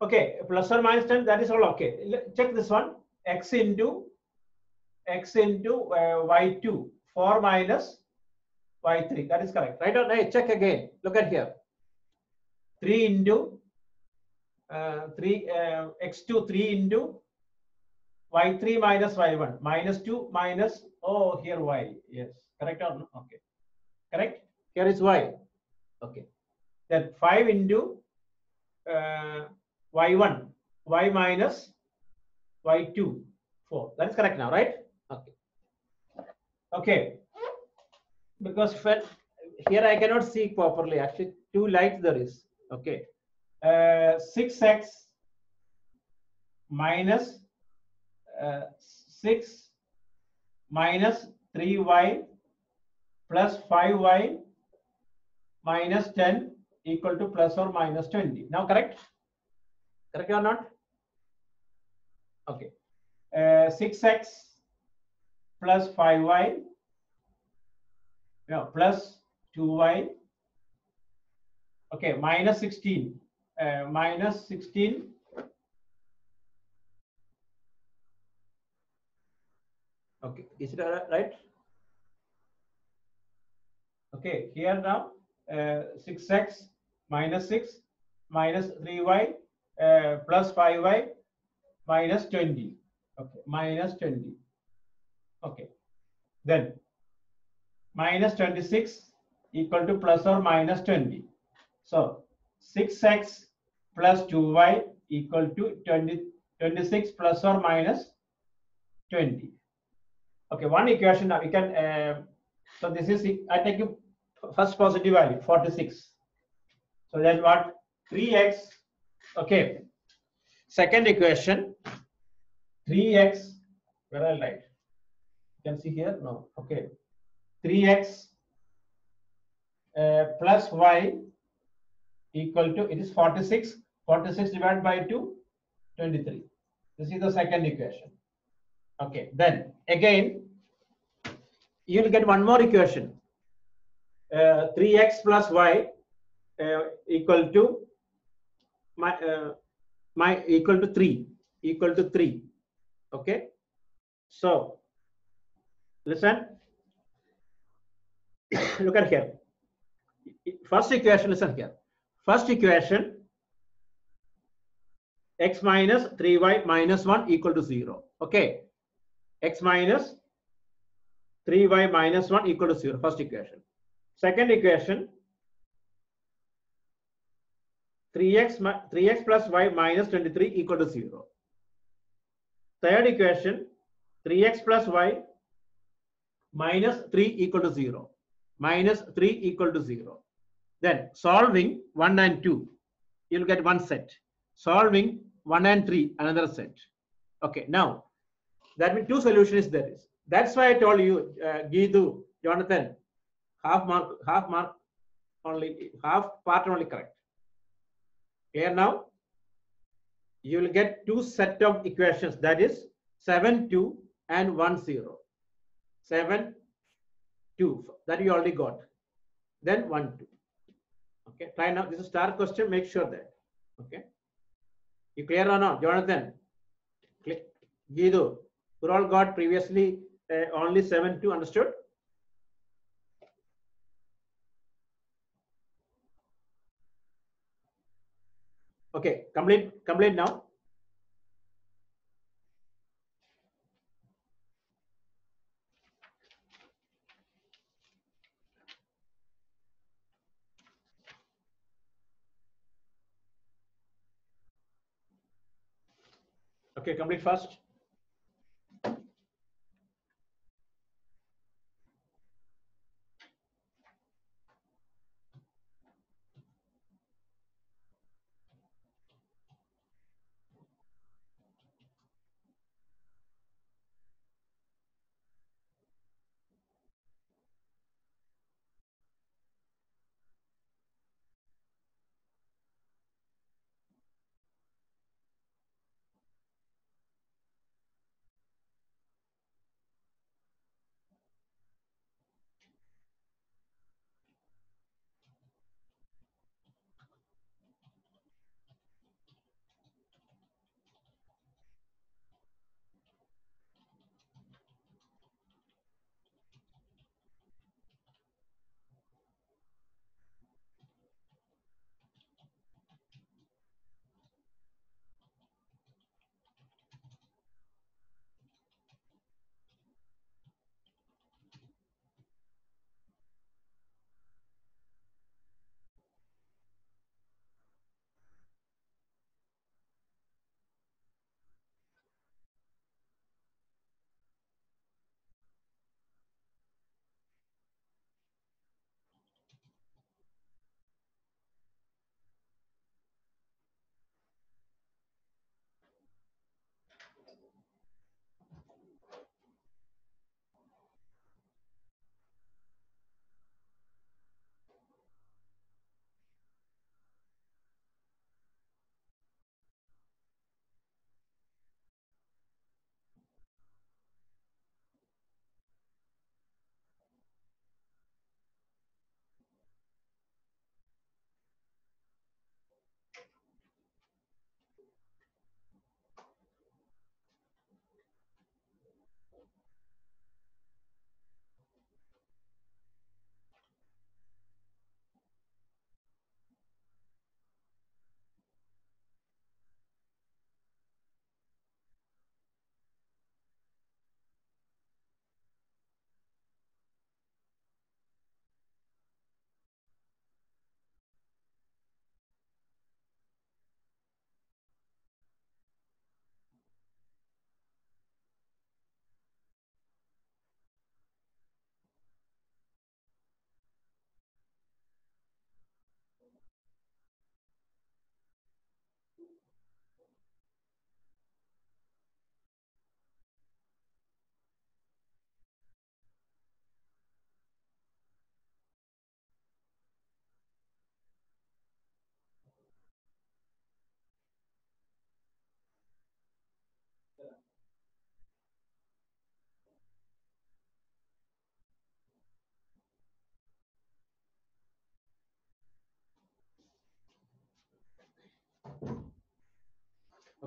Okay, plus or minus 10, that is all okay. Check this one. X into y2, 4 minus y3. That is correct. Right or no? Check again. Look at here. 3 into x2, 3 into y3 minus y1. Minus 2 minus, oh, here y. Yes. Correct or no? Okay. Correct? Here is y. Okay. Then 5 into y1. Y minus y2. 4. That is correct now, right? Okay. Okay. Because here I cannot see properly. Actually, two lights there is. Okay. 6x minus 6 minus 3y plus 5y minus 10 equal to plus or minus 20. Now correct? Correct or not? Okay. 6x plus 5y, no, plus 2y. Okay, minus 16. Minus 16. Okay, is it right? Okay, here now 6x minus 6 minus 3y plus 5y minus 20. Okay, minus 20. Okay, then minus 26 equal to plus or minus 20. So 6x plus 2y equal to 26 plus or minus 20. Okay, one equation now we can. So this is I take you first positive value 46. So that's what 3x. Okay. Second equation 3x. Where I write? You can see here. No. Okay. 3x plus y equal to, it is 46. 46 divided by 2, 23. This is the second equation. Okay. Then again you will get one more equation. 3x plus y equal to my equal to 3. Okay. So listen. Look at here. First equation, listen here. First equation, x minus 3y minus 1 equal to 0. Okay. X minus 3y minus 1 equal to 0. First equation. Second equation, 3x plus y minus 23 equal to 0. Third equation, 3x plus y minus 3 equal to 0. Minus 3 equal to 0. Then solving 1 and 2, you'll get one set. Solving 1 and 3, another set. Okay, now that means two solutions there is. That's why I told you, Geetu, Jonathan, half mark only, half part only correct. Here now, you will get two set of equations, that is 7, 2 and 1, 0. 7, 2, that you already got. Then 1, 2. Okay, try now. This is star question. Make sure that. Okay. You clear or not, Jonathan? Guido, we all got previously only 7, 2. Understood? Okay. Complete now. Okay. Complete first.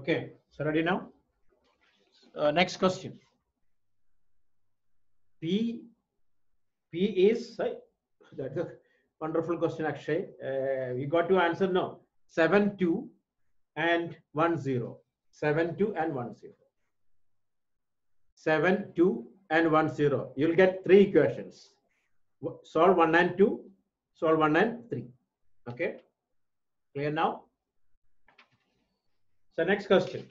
Okay, so ready now? Next question. P is that's a wonderful question, Akshay. We got to answer no. 7 2 and 1 0. 7 2 and 1 0. 7 2 and 1 0. You'll get three equations. Solve 1 and 2. Solve 1 and 3. Okay. Clear now? So next question.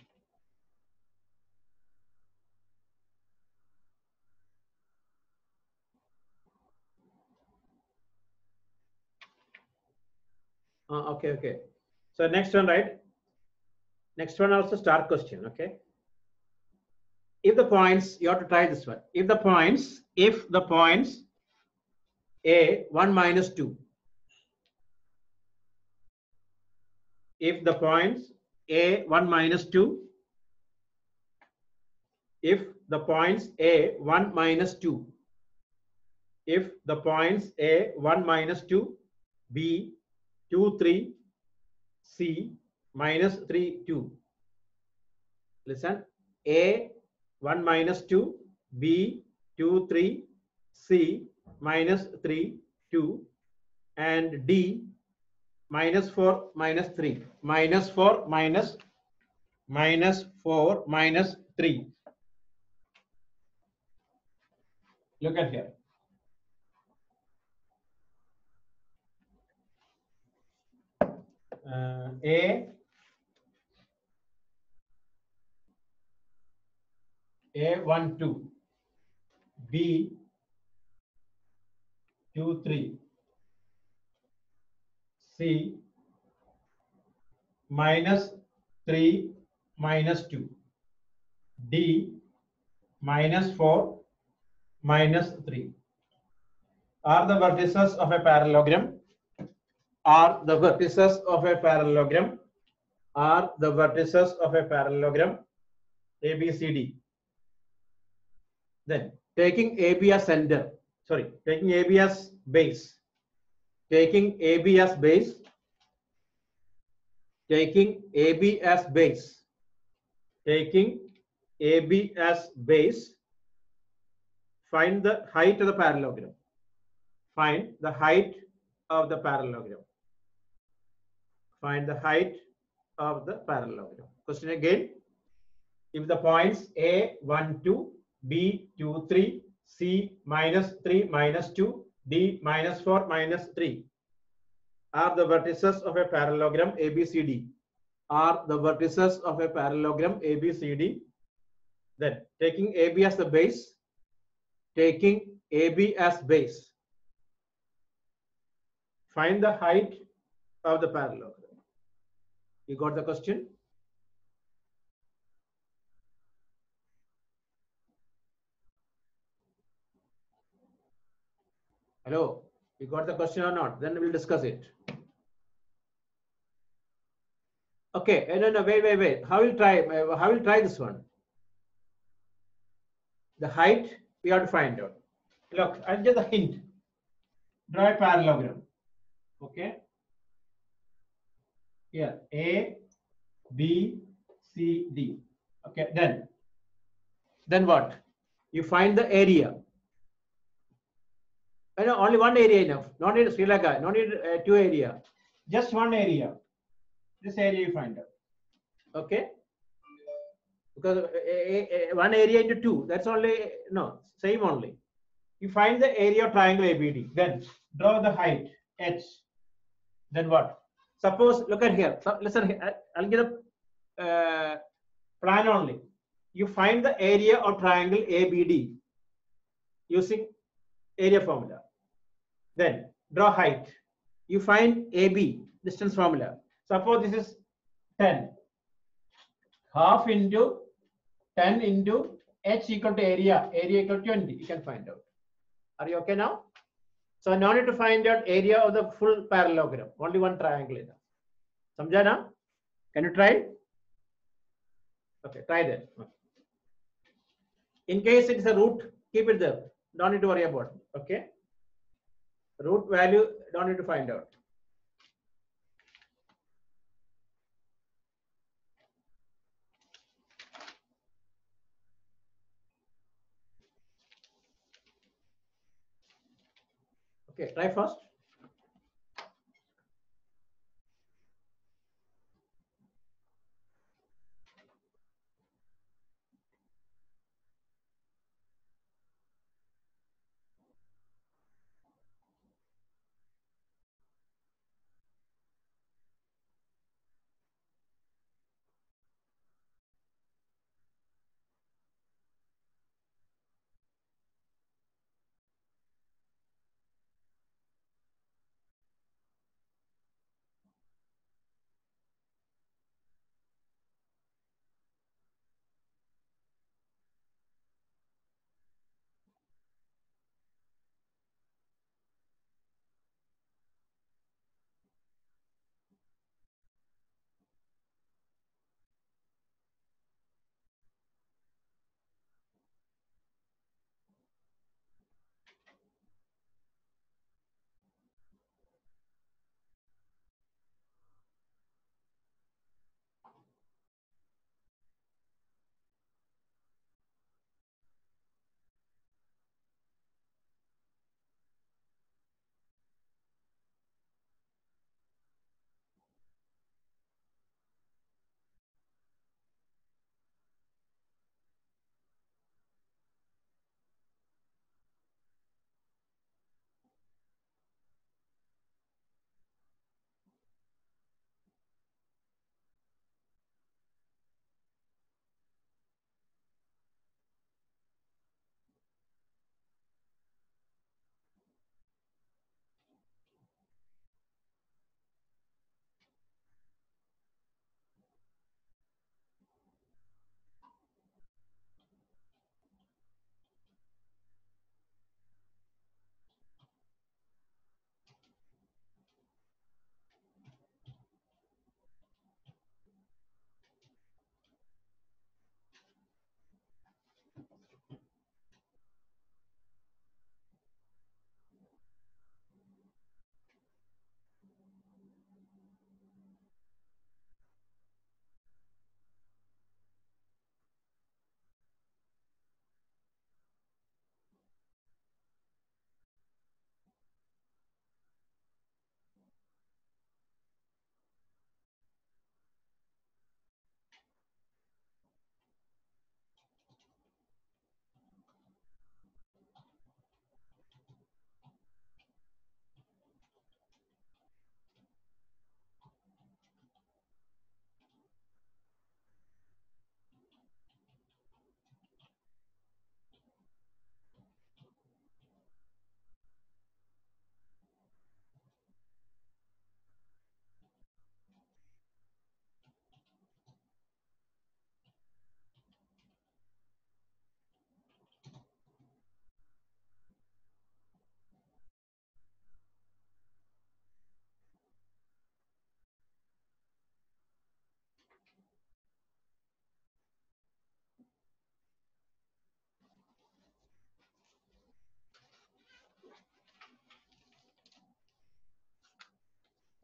Okay. So next one, right? Next one also star question. Okay. If the points, you have to try this one. If the points A 1 minus 2. If the points A 1 minus 2. If the points A 1 minus 2. If the points A 1 minus 2, B 2 3, C minus 3 2. Listen, A 1 minus 2, B 2 3, C minus 3 2, and D minus 4 minus 3. Minus 4 minus 4 minus 3. Look at here. A 1 2, B 2 3, C minus 3 minus 2, D minus 4 minus 3 are the vertices of a parallelogram. Are the vertices of a parallelogram. Are the vertices of a parallelogram ABCD. Then taking AB as center, taking AB as base, taking AB as base, taking AB as base, taking AB as base, find the height of the parallelogram. Find the height of the parallelogram. Find the height of the parallelogram. Question again. If the points A 1 2, B 2 3, C minus 3 minus 2, D minus 4 minus 3 are the vertices of a parallelogram ABCD. Are the vertices of a parallelogram ABCD. Then taking AB as the base, taking AB as base, find the height of the parallelogram. You got the question? Hello, you got the question or not? Then we'll discuss it. Okay, no, wait. How will try this one? The height we have to find out. Look, I'll give the hint. Draw a parallelogram. Okay. Here, A, B, C, D. Okay, then what? You find the area. No, only one area enough. No need Sri Lanka. No need two area. Just one area. This area you find out. Okay. Because one area into two. That's only same only. You find the area of triangle ABD. Then draw the height H. Then what? Suppose look at here. So listen, I'll give a plan only. You find the area of triangle ABD using area formula. Then draw height. You find AB, distance formula. Suppose this is 10. Half into 10 into H equal to area equal to 20. You can find out. Are you okay now? So no need to find out area of the full parallelogram. Only one triangle is there. Samjha na? Can you try? Okay, try that. Okay. In case it is a root, keep it there. Don't need to worry about it. Okay. Root value, don't need to find out. Okay, try first.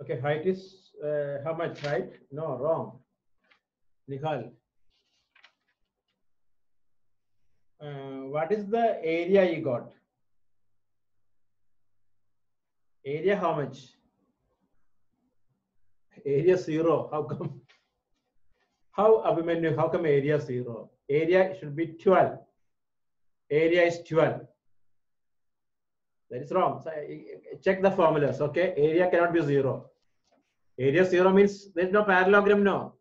Okay, height is how much, right? No, wrong. Nihal, what is the area you got? Area how much? Area 0. How come? How Abhimanyu? How come area 0? Area should be 12. Area is 12. That is wrong. So, check the formulas. Okay, area cannot be 0. Area 0 means there is no parallelogram. No,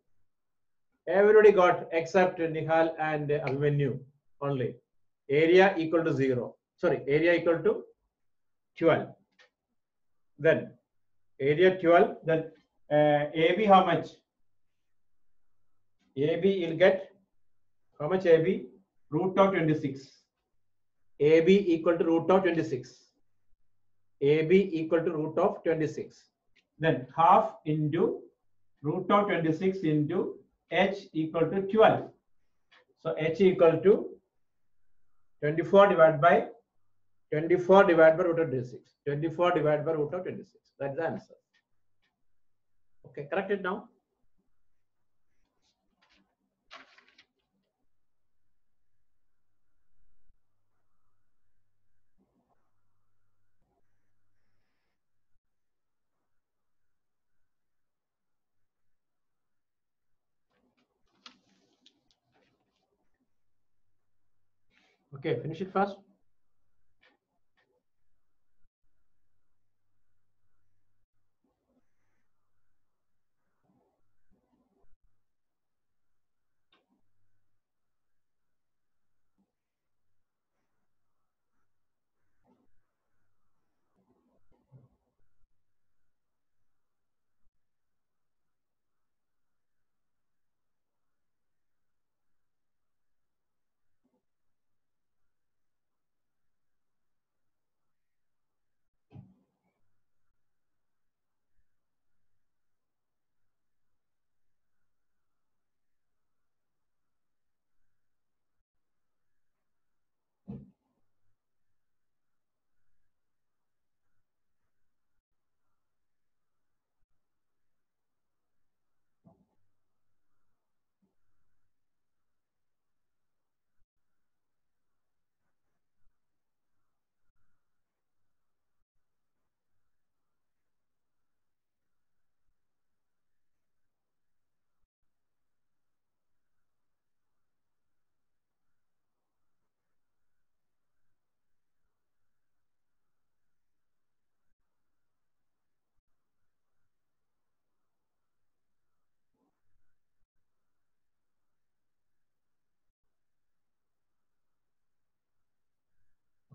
everybody got except Nihal and Abhimanyu only. Area equal to 0. Sorry, area equal to 12. Then area 12. Then AB how much? AB will get how much AB? Root of 26. AB equal to root of 26. AB equal to root of 26. Then half into root of 26 into H equal to 12. So H equal to 24 divided by 24 divided by root of 26. 24 divided by root of 26. That's the answer. Okay, correct it now. Okay, finish it fast.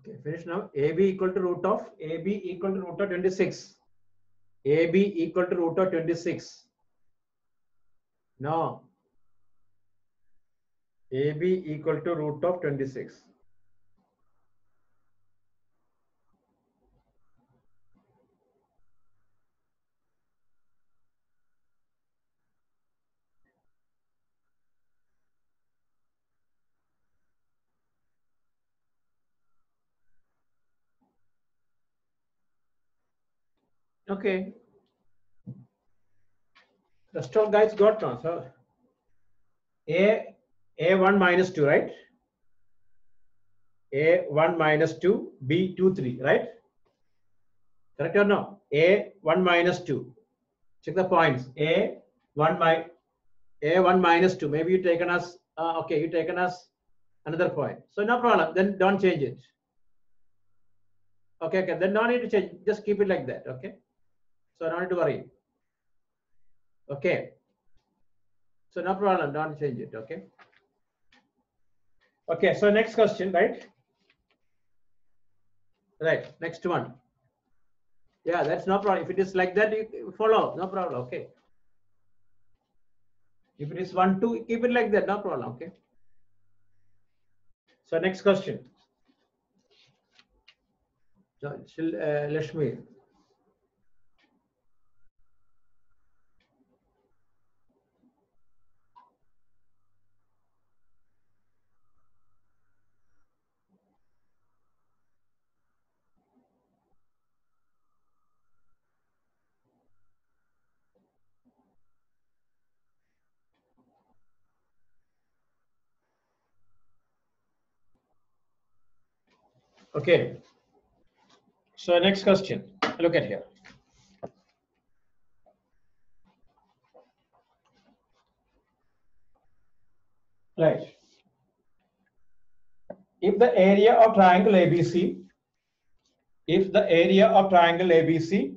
Okay, finish now. AB equal to root of 26. AB equal to root of 26. No. AB equal to root of 26. Okay. Rest all guys got now. So A1 minus 2, right? A1 minus 2, B2, 3, right? Correct or no? A1 minus 2. Check the points. A1 minus 2. Maybe you taken as okay, you taken as another point. So no problem. Then don't change it. Okay, okay. Then no need to change. Just keep it like that. Okay. So no need to worry. Okay. So no problem. Don't change it. Okay. Okay. So next question, right? Right. Next one. Yeah, that's no problem. If it is like that, you follow. No problem. Okay. If it is 1, 2, keep it like that. No problem. Okay. So next question. So, Lashmi. Okay. So next question. Look at here. Right. If the area of triangle ABC, if the area of triangle ABC,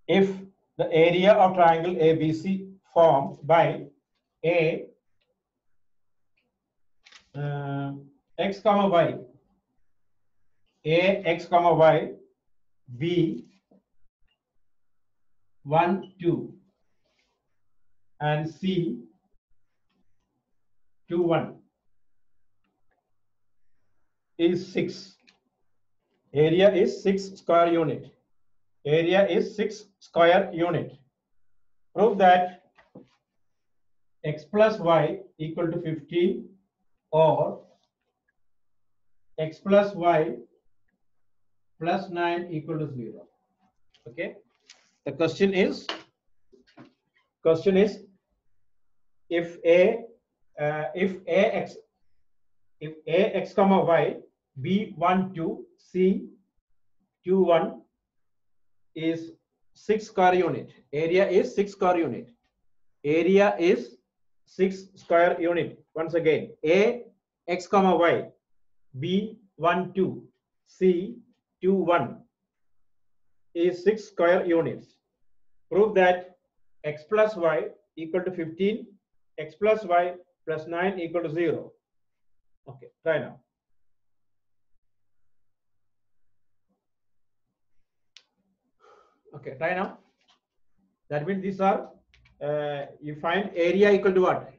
if the area of triangle ABC formed by A x comma y, A x comma y, B 1 2 and C 2 1 is 6. Area is 6 square unit. Area is 6 square unit. Prove that x plus y equal to 15 or x plus y plus 9 equal to 0. Okay. The question is if ax comma y b1 2 c 2 1 is 6 square unit. Area is 6 square unit. Area is 6 square unit. Once again, a x comma y B12 C21 is 6 square units. Prove that x plus y equal to 15, x plus y plus 9 equal to 0. Okay, try now. Okay, try now. That means these are, you find area equal to what?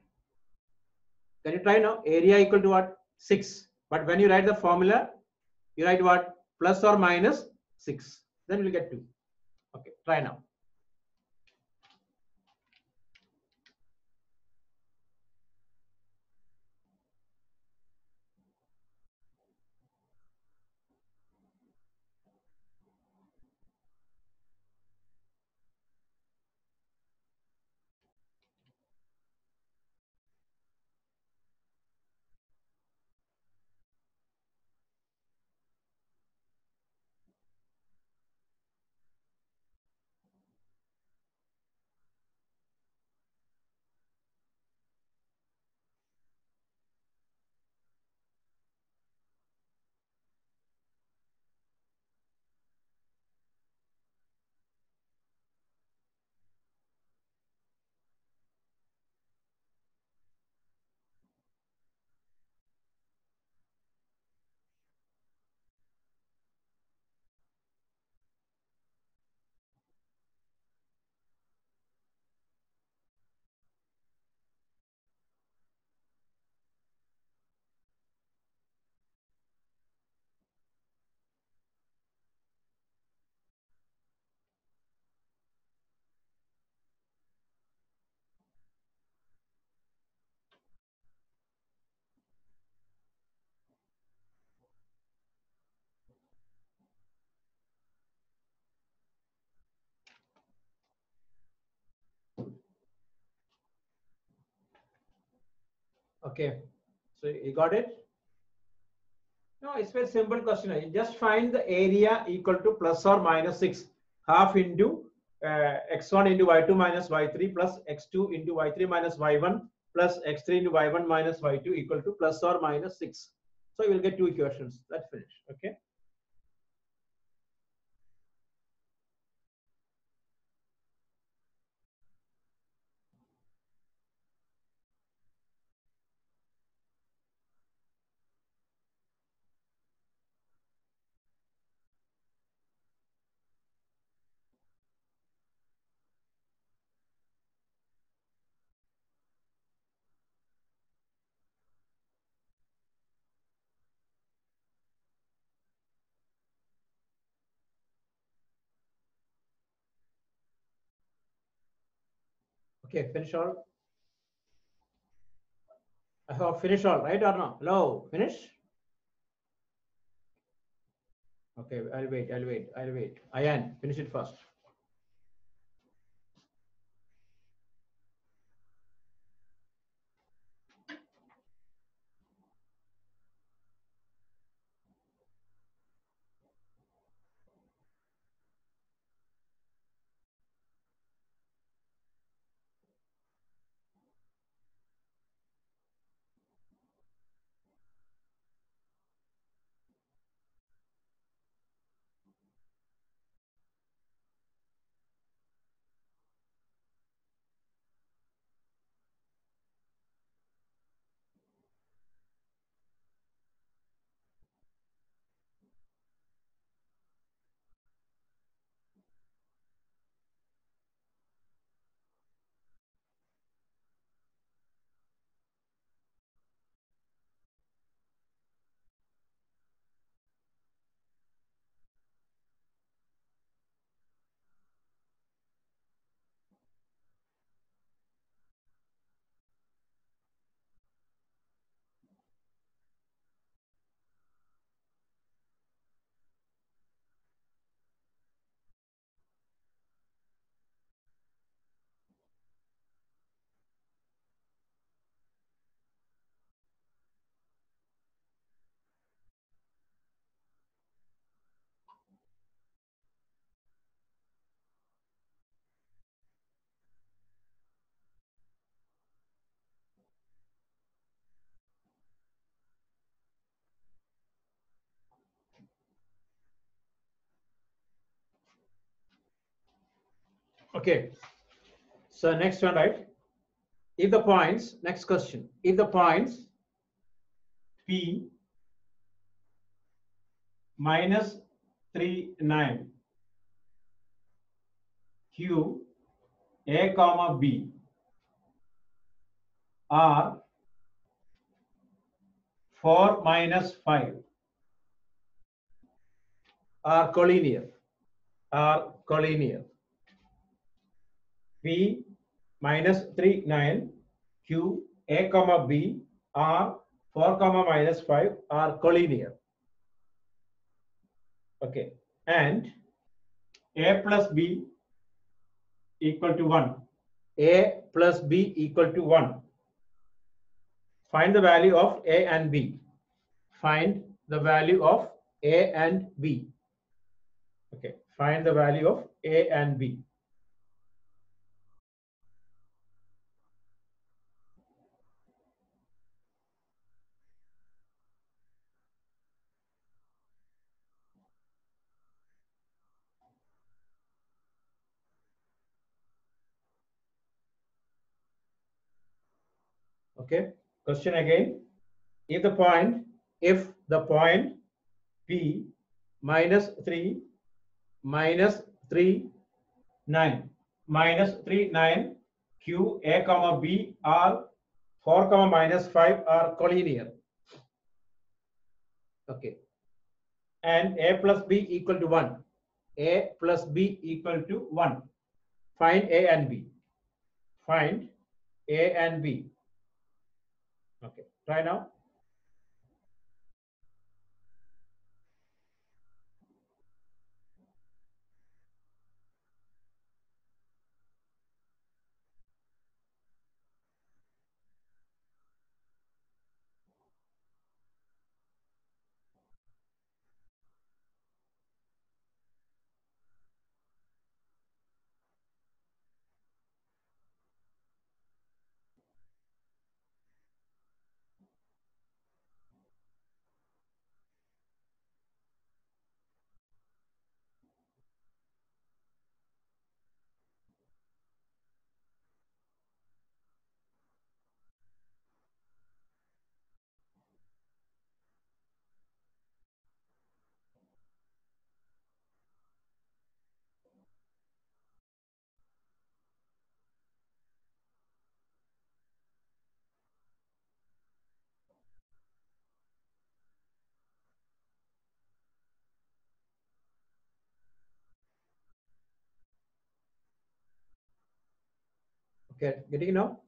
Can you try now? Area equal to what? 6. But when you write the formula, you write what? Plus or minus 6. Then you will get 2. Okay, try now. Okay, so you got it? No, it's very simple question. You just find the area equal to plus or minus 6. Half into x1 into y2 minus y3 plus x2 into y3 minus y1 plus x3 into y1 minus y2 equal to plus or minus 6. So you will get two equations. That's finished. Okay. Okay, finish all. I have finished all, right or no? Hello, finish? Okay, I'll wait. Ayan, finish it first. Okay. So next one, right? If the points, next question. If the points P minus 3, 9, Q, A comma B are 4 minus 5 are collinear, P minus 3, 9, Q, A comma B are 4 comma minus 5 are collinear. Okay. And A plus B equal to 1. A plus B equal to 1. Find the value of A and B. Find the value of A and B. Okay. Find the value of A and B. Okay. Question again. If the point P minus 3 minus 3 9 minus 3 9 Q A comma B are 4 comma minus 5 are collinear. Okay. And A plus B equal to 1. A plus B equal to 1. Find A and B. Find A and B. Okay. Try now. Okay. Getting it now?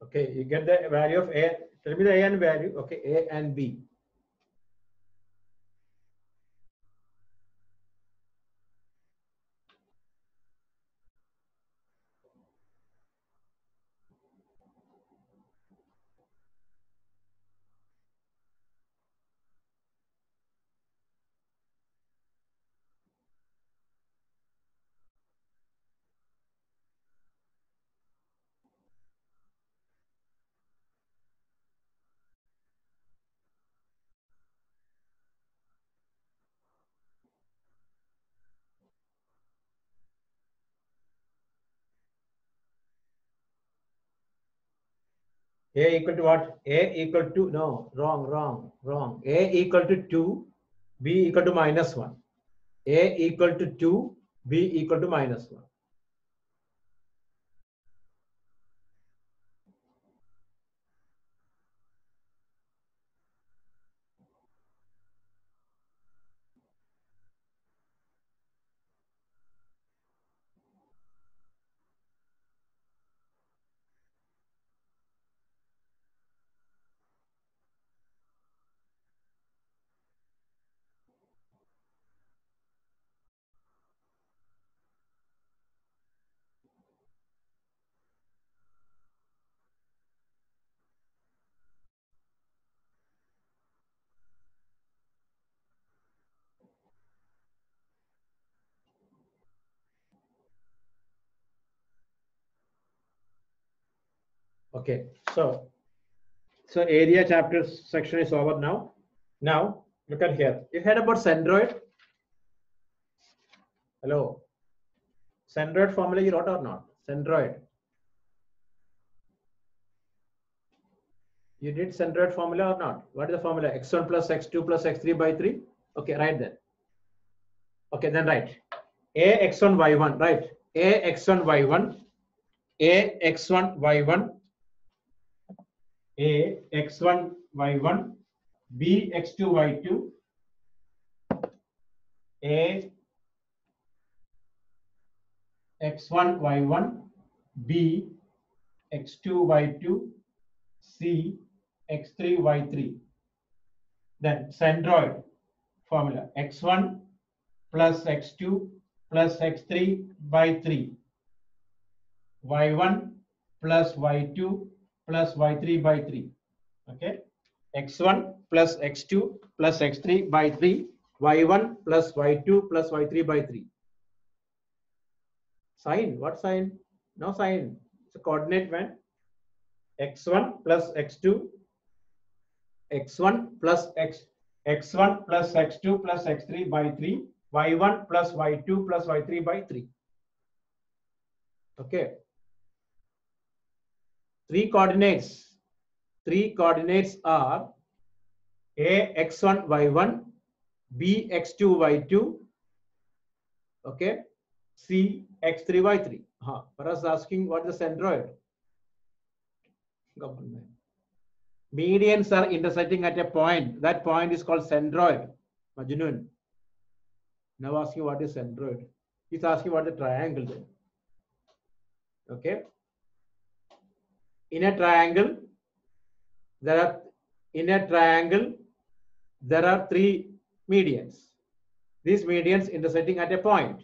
Okay. You get the value of A. Tell me the A and value. Okay. A and B. A equal to what? A equal to, no, wrong. A equal to 2, B equal to minus 1. A equal to 2, B equal to minus 1. Okay, so area chapter section is over now. Now look at here. You heard about centroid? Hello, centroid formula you wrote or not? Centroid. You did centroid formula or not? What is the formula? X1 plus x2 plus x3 by 3. Okay, right then. Okay, then write a x1 y1. Right. A x1 y1. A x1 y1. A x1 y1. B x2 y2. A x1 y1. B x2 y2. C x3 y3. Then centroid formula x1 plus x2 plus x3 by 3, y1 plus y2 plus y3 by 3. Okay, x1 plus x2 plus x3 by 3, y1 plus y2 plus y3 by 3. Sign, what sign? No sign. It's a coordinate when x1 plus x2, x1 plus x1 plus x2 plus x3 by 3, y1 plus y2 plus y3 by 3. Okay, three coordinates are a x1 y1, b x2 y2, okay, c x3 y3. Paras asking what is the centroid. Medians are intersecting at a point. That point is called centroid. Majnun. Now asking what is centroid. He's asking what is the triangle then. Okay. In a triangle, there are three medians. These medians intersecting at a point.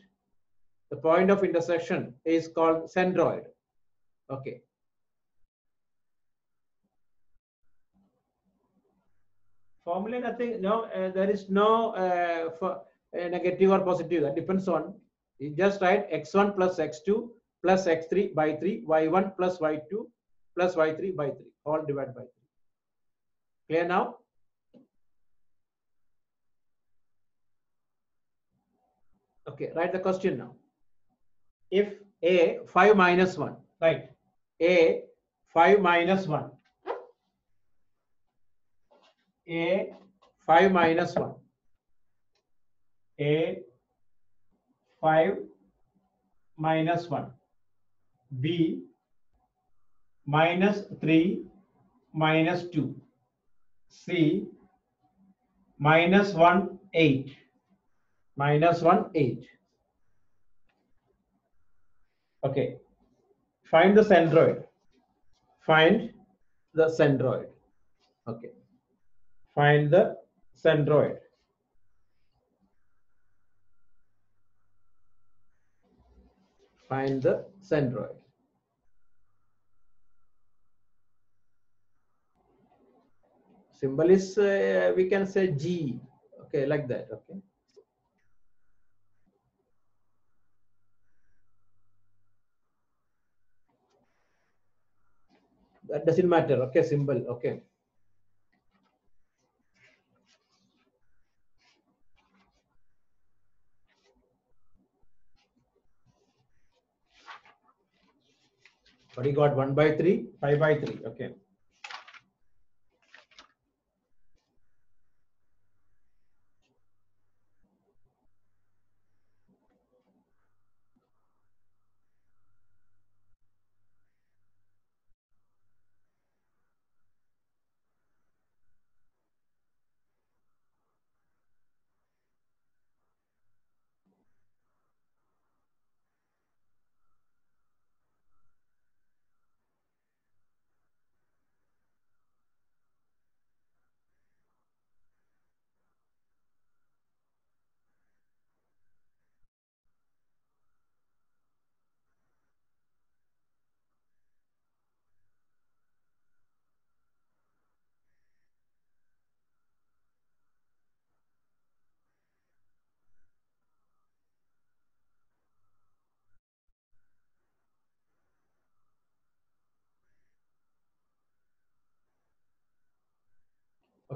The point of intersection is called centroid. Okay. Formula nothing. No, there is no negative or positive. That depends on. You just write x1 plus x2 plus x3 by 3, y1 plus y2 plus y3 by 3. All divided by 3. Clear now? Okay, write the question now. If a 5 minus 1, right? A 5 minus 1. A 5 minus 1. A 5 minus 1. B minus 3 minus 2. C minus 1 8. Minus 1 8. Okay. Find the centroid. Find the centroid. Okay. Find the centroid. Find the centroid. Symbol is we can say G. Okay, like that. Okay. That doesn't matter. Okay, symbol. Okay. But he got 1 by 3, 5 by 3. Okay.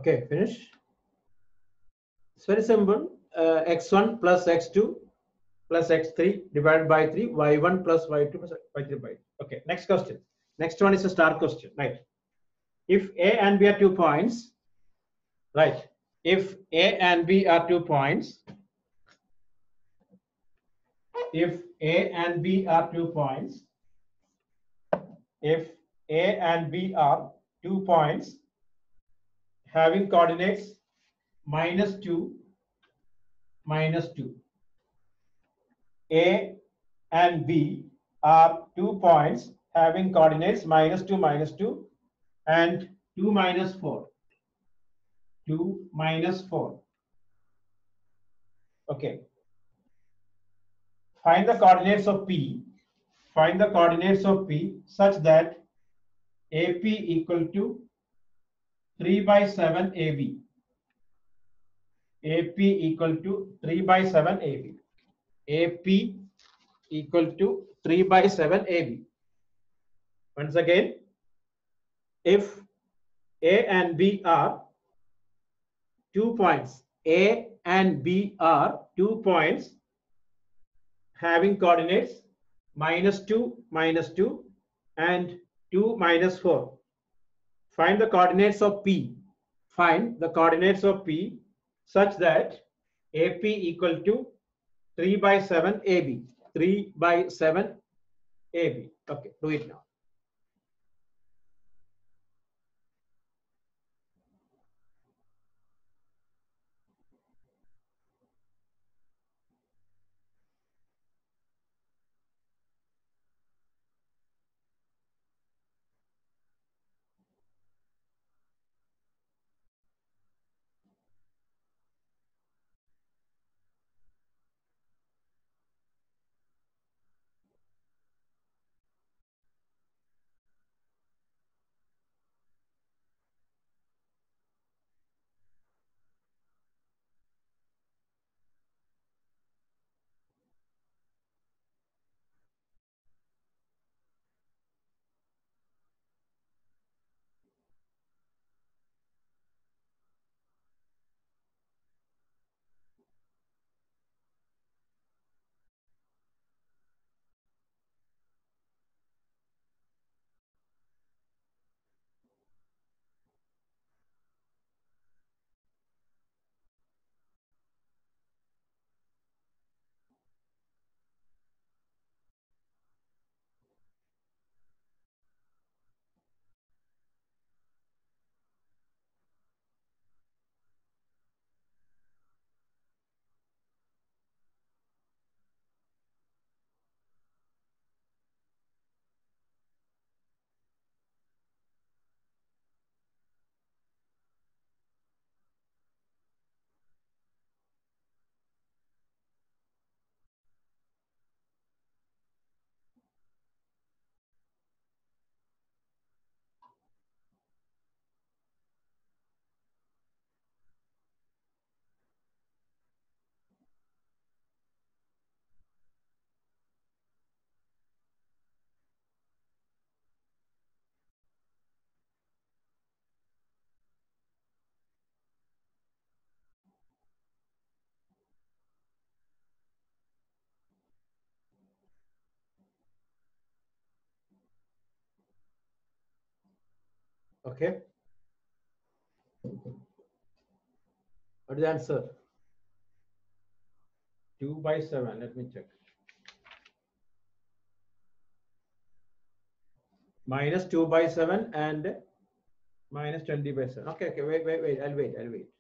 Okay, finish. It's very simple. X1 plus x2 plus x3 divided by 3, y1 plus y2 plus y3 by 3. Okay, next question. Next one is a star question, right? If A and B are 2 points, right? If A and B are 2 points, if A and B are 2 points, if A and B are 2 points having coordinates -2, -2. A and B are 2 points having coordinates -2, -2 and 2, -4. 2, -4. Okay. Find the coordinates of P. Find the coordinates of P such that AP equal to 3 by 7 AB. AP equal to 3 by 7 AB. AP equal to 3 by 7 AB. Once again, if A and B are 2 points, A and B are 2 points having coordinates -2, -2 and 2, -4. Find the coordinates of P. Find the coordinates of P such that AP equal to 3 by 7 AB. 3 by 7 AB. Okay, do it now. Okay. What is the answer? 2 by 7. Let me check. -2 by 7 and -20 by 7. Okay, okay. Wait, wait, wait. I'll wait. I'll wait.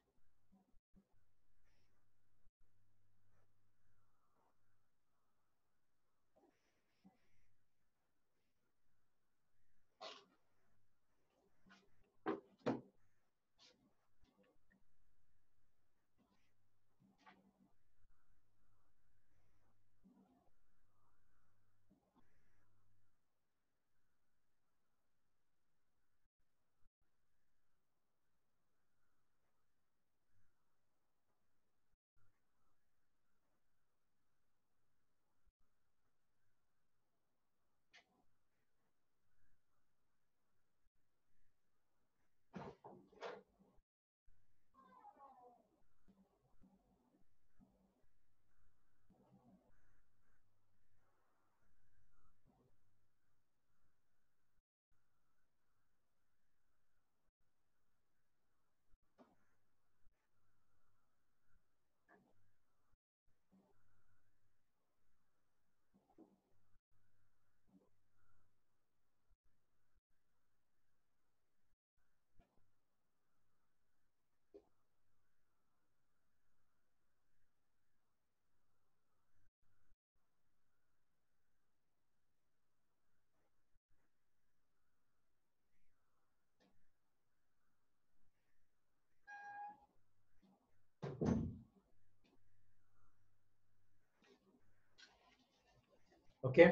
Okay.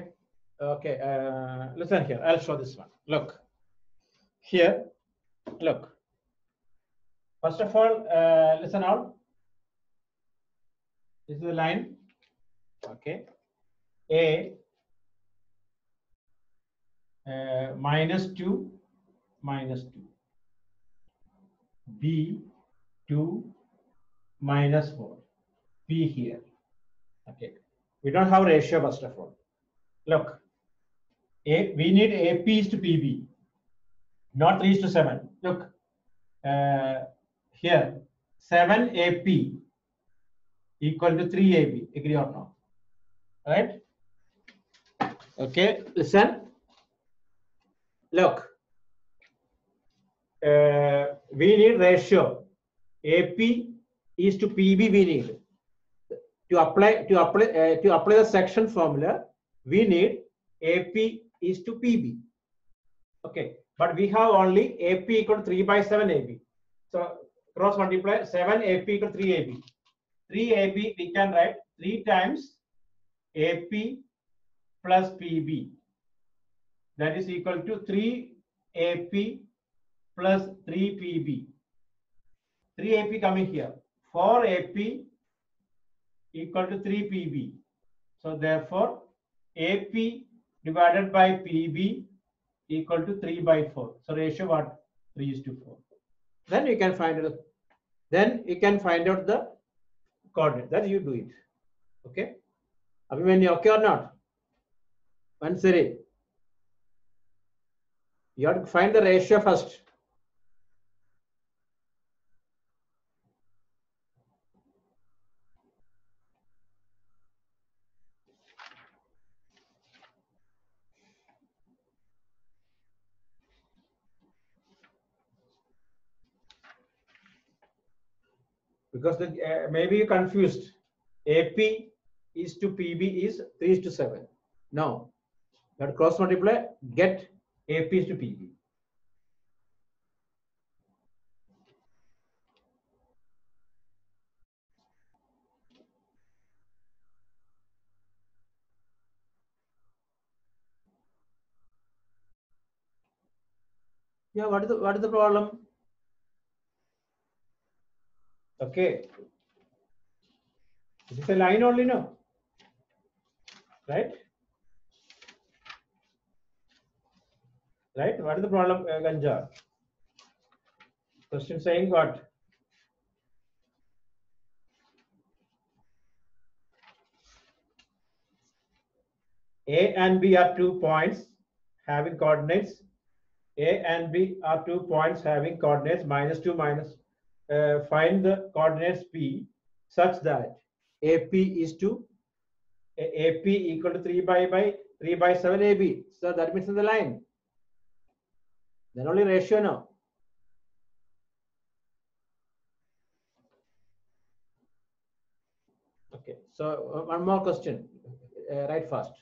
Okay. Listen here. I'll show this one. Look here. Look. First of all, listen out. This is the line. Okay. A -2 -2. B 2 -4. P here. Okay. We don't have ratio first of all. Look. We need AP is to PB, not 3 is to 7. Look. Here 7 AP equal to 3 AB. Agree or not? Right? Okay. Listen. Look. We need ratio. AP is to PB. We need to apply the section formula. We need AP is to PB. Okay, but we have only AP equal to 3 by 7 AB. So cross multiply 7 AP equal to 3 AB. 3 AB we can write 3 times AP plus PB. That is equal to 3 AP plus 3 PB. 3 AP coming here. 4 AP equal to 3 PB. So therefore AP divided by PB equal to 3 by 4. So ratio what? 3 is to 4. Then you can find it. Then you can find out the coordinate. That you do it. Okay. Abhimanyu, okay or not? Mansuri. You have to find the ratio first. Because maybe you confused. AP is to PB is 3 is to 7. No. You have to cross multiply, get AP is to PB. Yeah, what is the problem? Okay. This is a line only, no? Right? Right? What is the problem, Ganja? Question saying what? A and B are 2 points having coordinates. A and B are 2 points having coordinates -2 minus. Find the coordinates P such that AP is to AP equal to 3 by 3 by 7 AB. So that means in the line. Then only ratio now. Okay. So one more question. Write fast.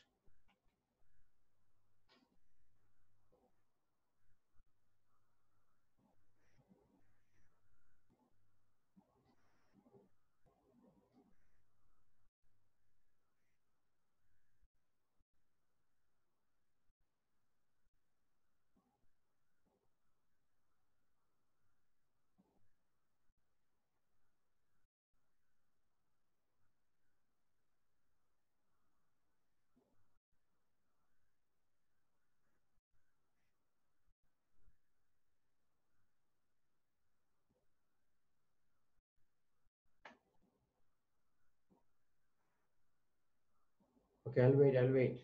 Okay, I'll wait. I'll wait.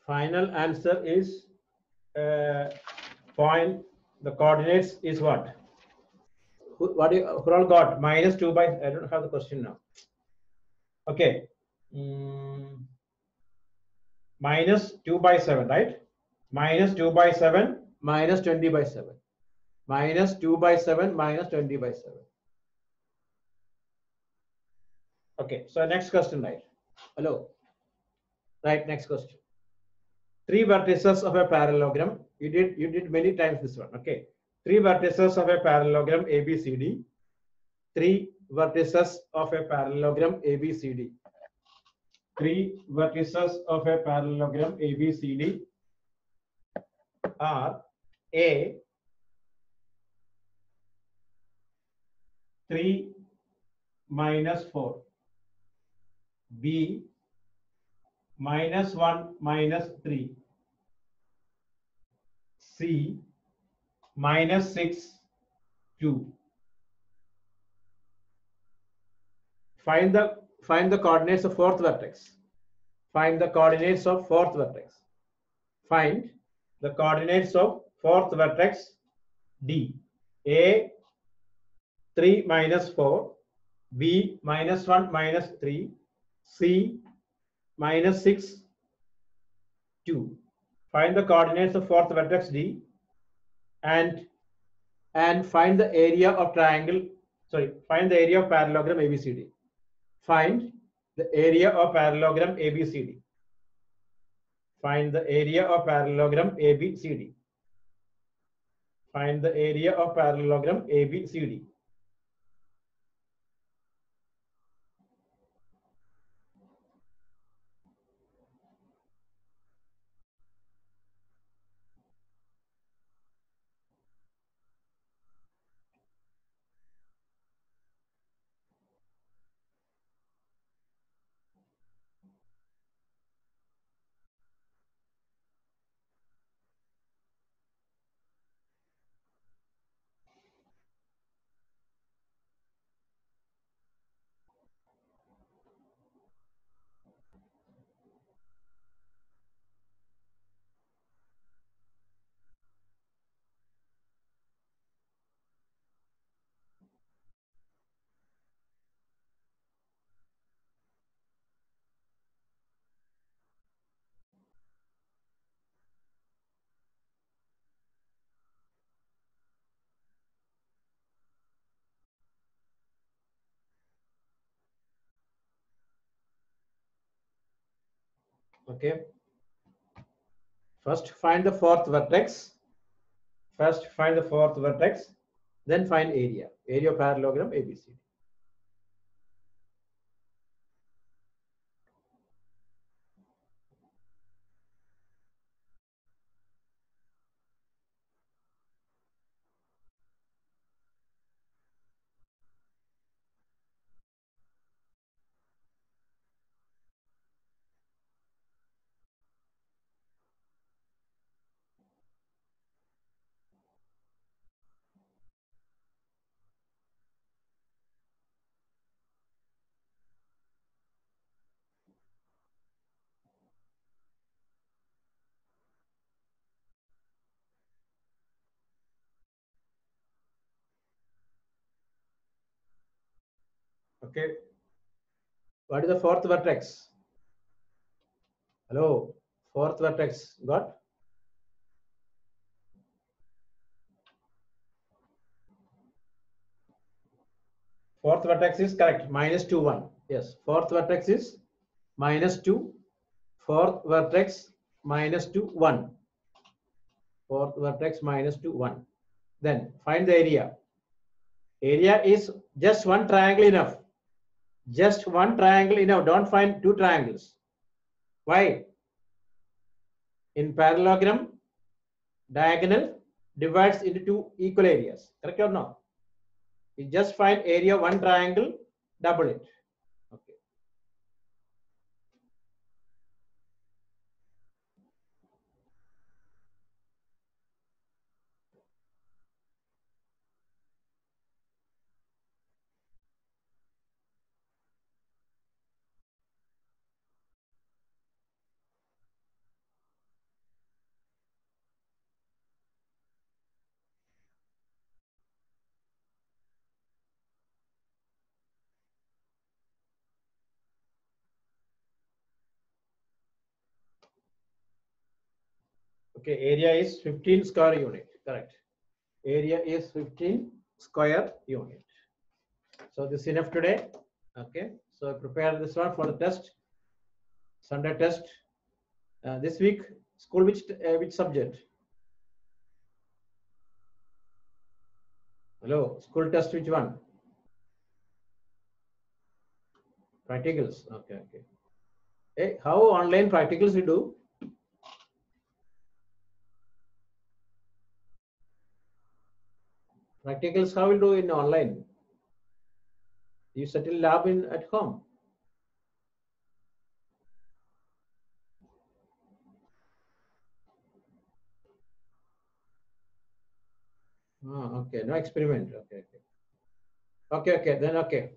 Final answer is point. The coordinates is what? who all got minus 2 by, I don't have the question now. Okay. Minus 2 by 7, right? Minus 2 by 7 minus 20 by 7. Minus 2 by 7 minus 20 by 7. Okay, so next question, right? Hello. Right, next question. Three vertices of a parallelogram. You did many times this one. Okay. Three vertices of a parallelogram ABCD. Three vertices of a parallelogram ABCD. Three vertices of a parallelogram ABCD are A 3 minus 4, B minus 1 minus 3, C minus 6, 2. Find the coordinates of fourth vertex. Find the coordinates of fourth vertex. Find the coordinates of fourth vertex D. A 3 minus 4, B minus 1 minus 3, C minus 6, 2. Find the coordinates of fourth vertex D and find the area of triangle. Sorry, find the area of parallelogram ABCD. Find the area of parallelogram ABCD. Find the area of parallelogram ABCD. Find the area of parallelogram ABCD. Okay. First find the fourth vertex. First find the fourth vertex. Then find area. Area of parallelogram ABCD. Okay. What is the fourth vertex? Hello. Fourth vertex got? Fourth vertex is correct. Minus 2, 1. Yes. Fourth vertex is minus 2. Fourth vertex minus 2, 1. Fourth vertex minus 2, 1. Then find the area. Area is just one triangle enough. Just one triangle enough. Don't find two triangles. Why? In parallelogram, diagonal divides into two equal areas. Correct or no? You just find area one triangle, double it. Okay. Okay, area is 15 square unit. Correct. Area is 15 square unit. So this is enough today. Okay. So prepare this one for the test. Sunday test. This week, school which subject? Hello, school test which one? Practicals. Okay, okay. Hey, how online practicals we do? Practicals how we do in online? You settle lab in at home. Okay, no experiment. Okay, okay. Okay, okay, then okay.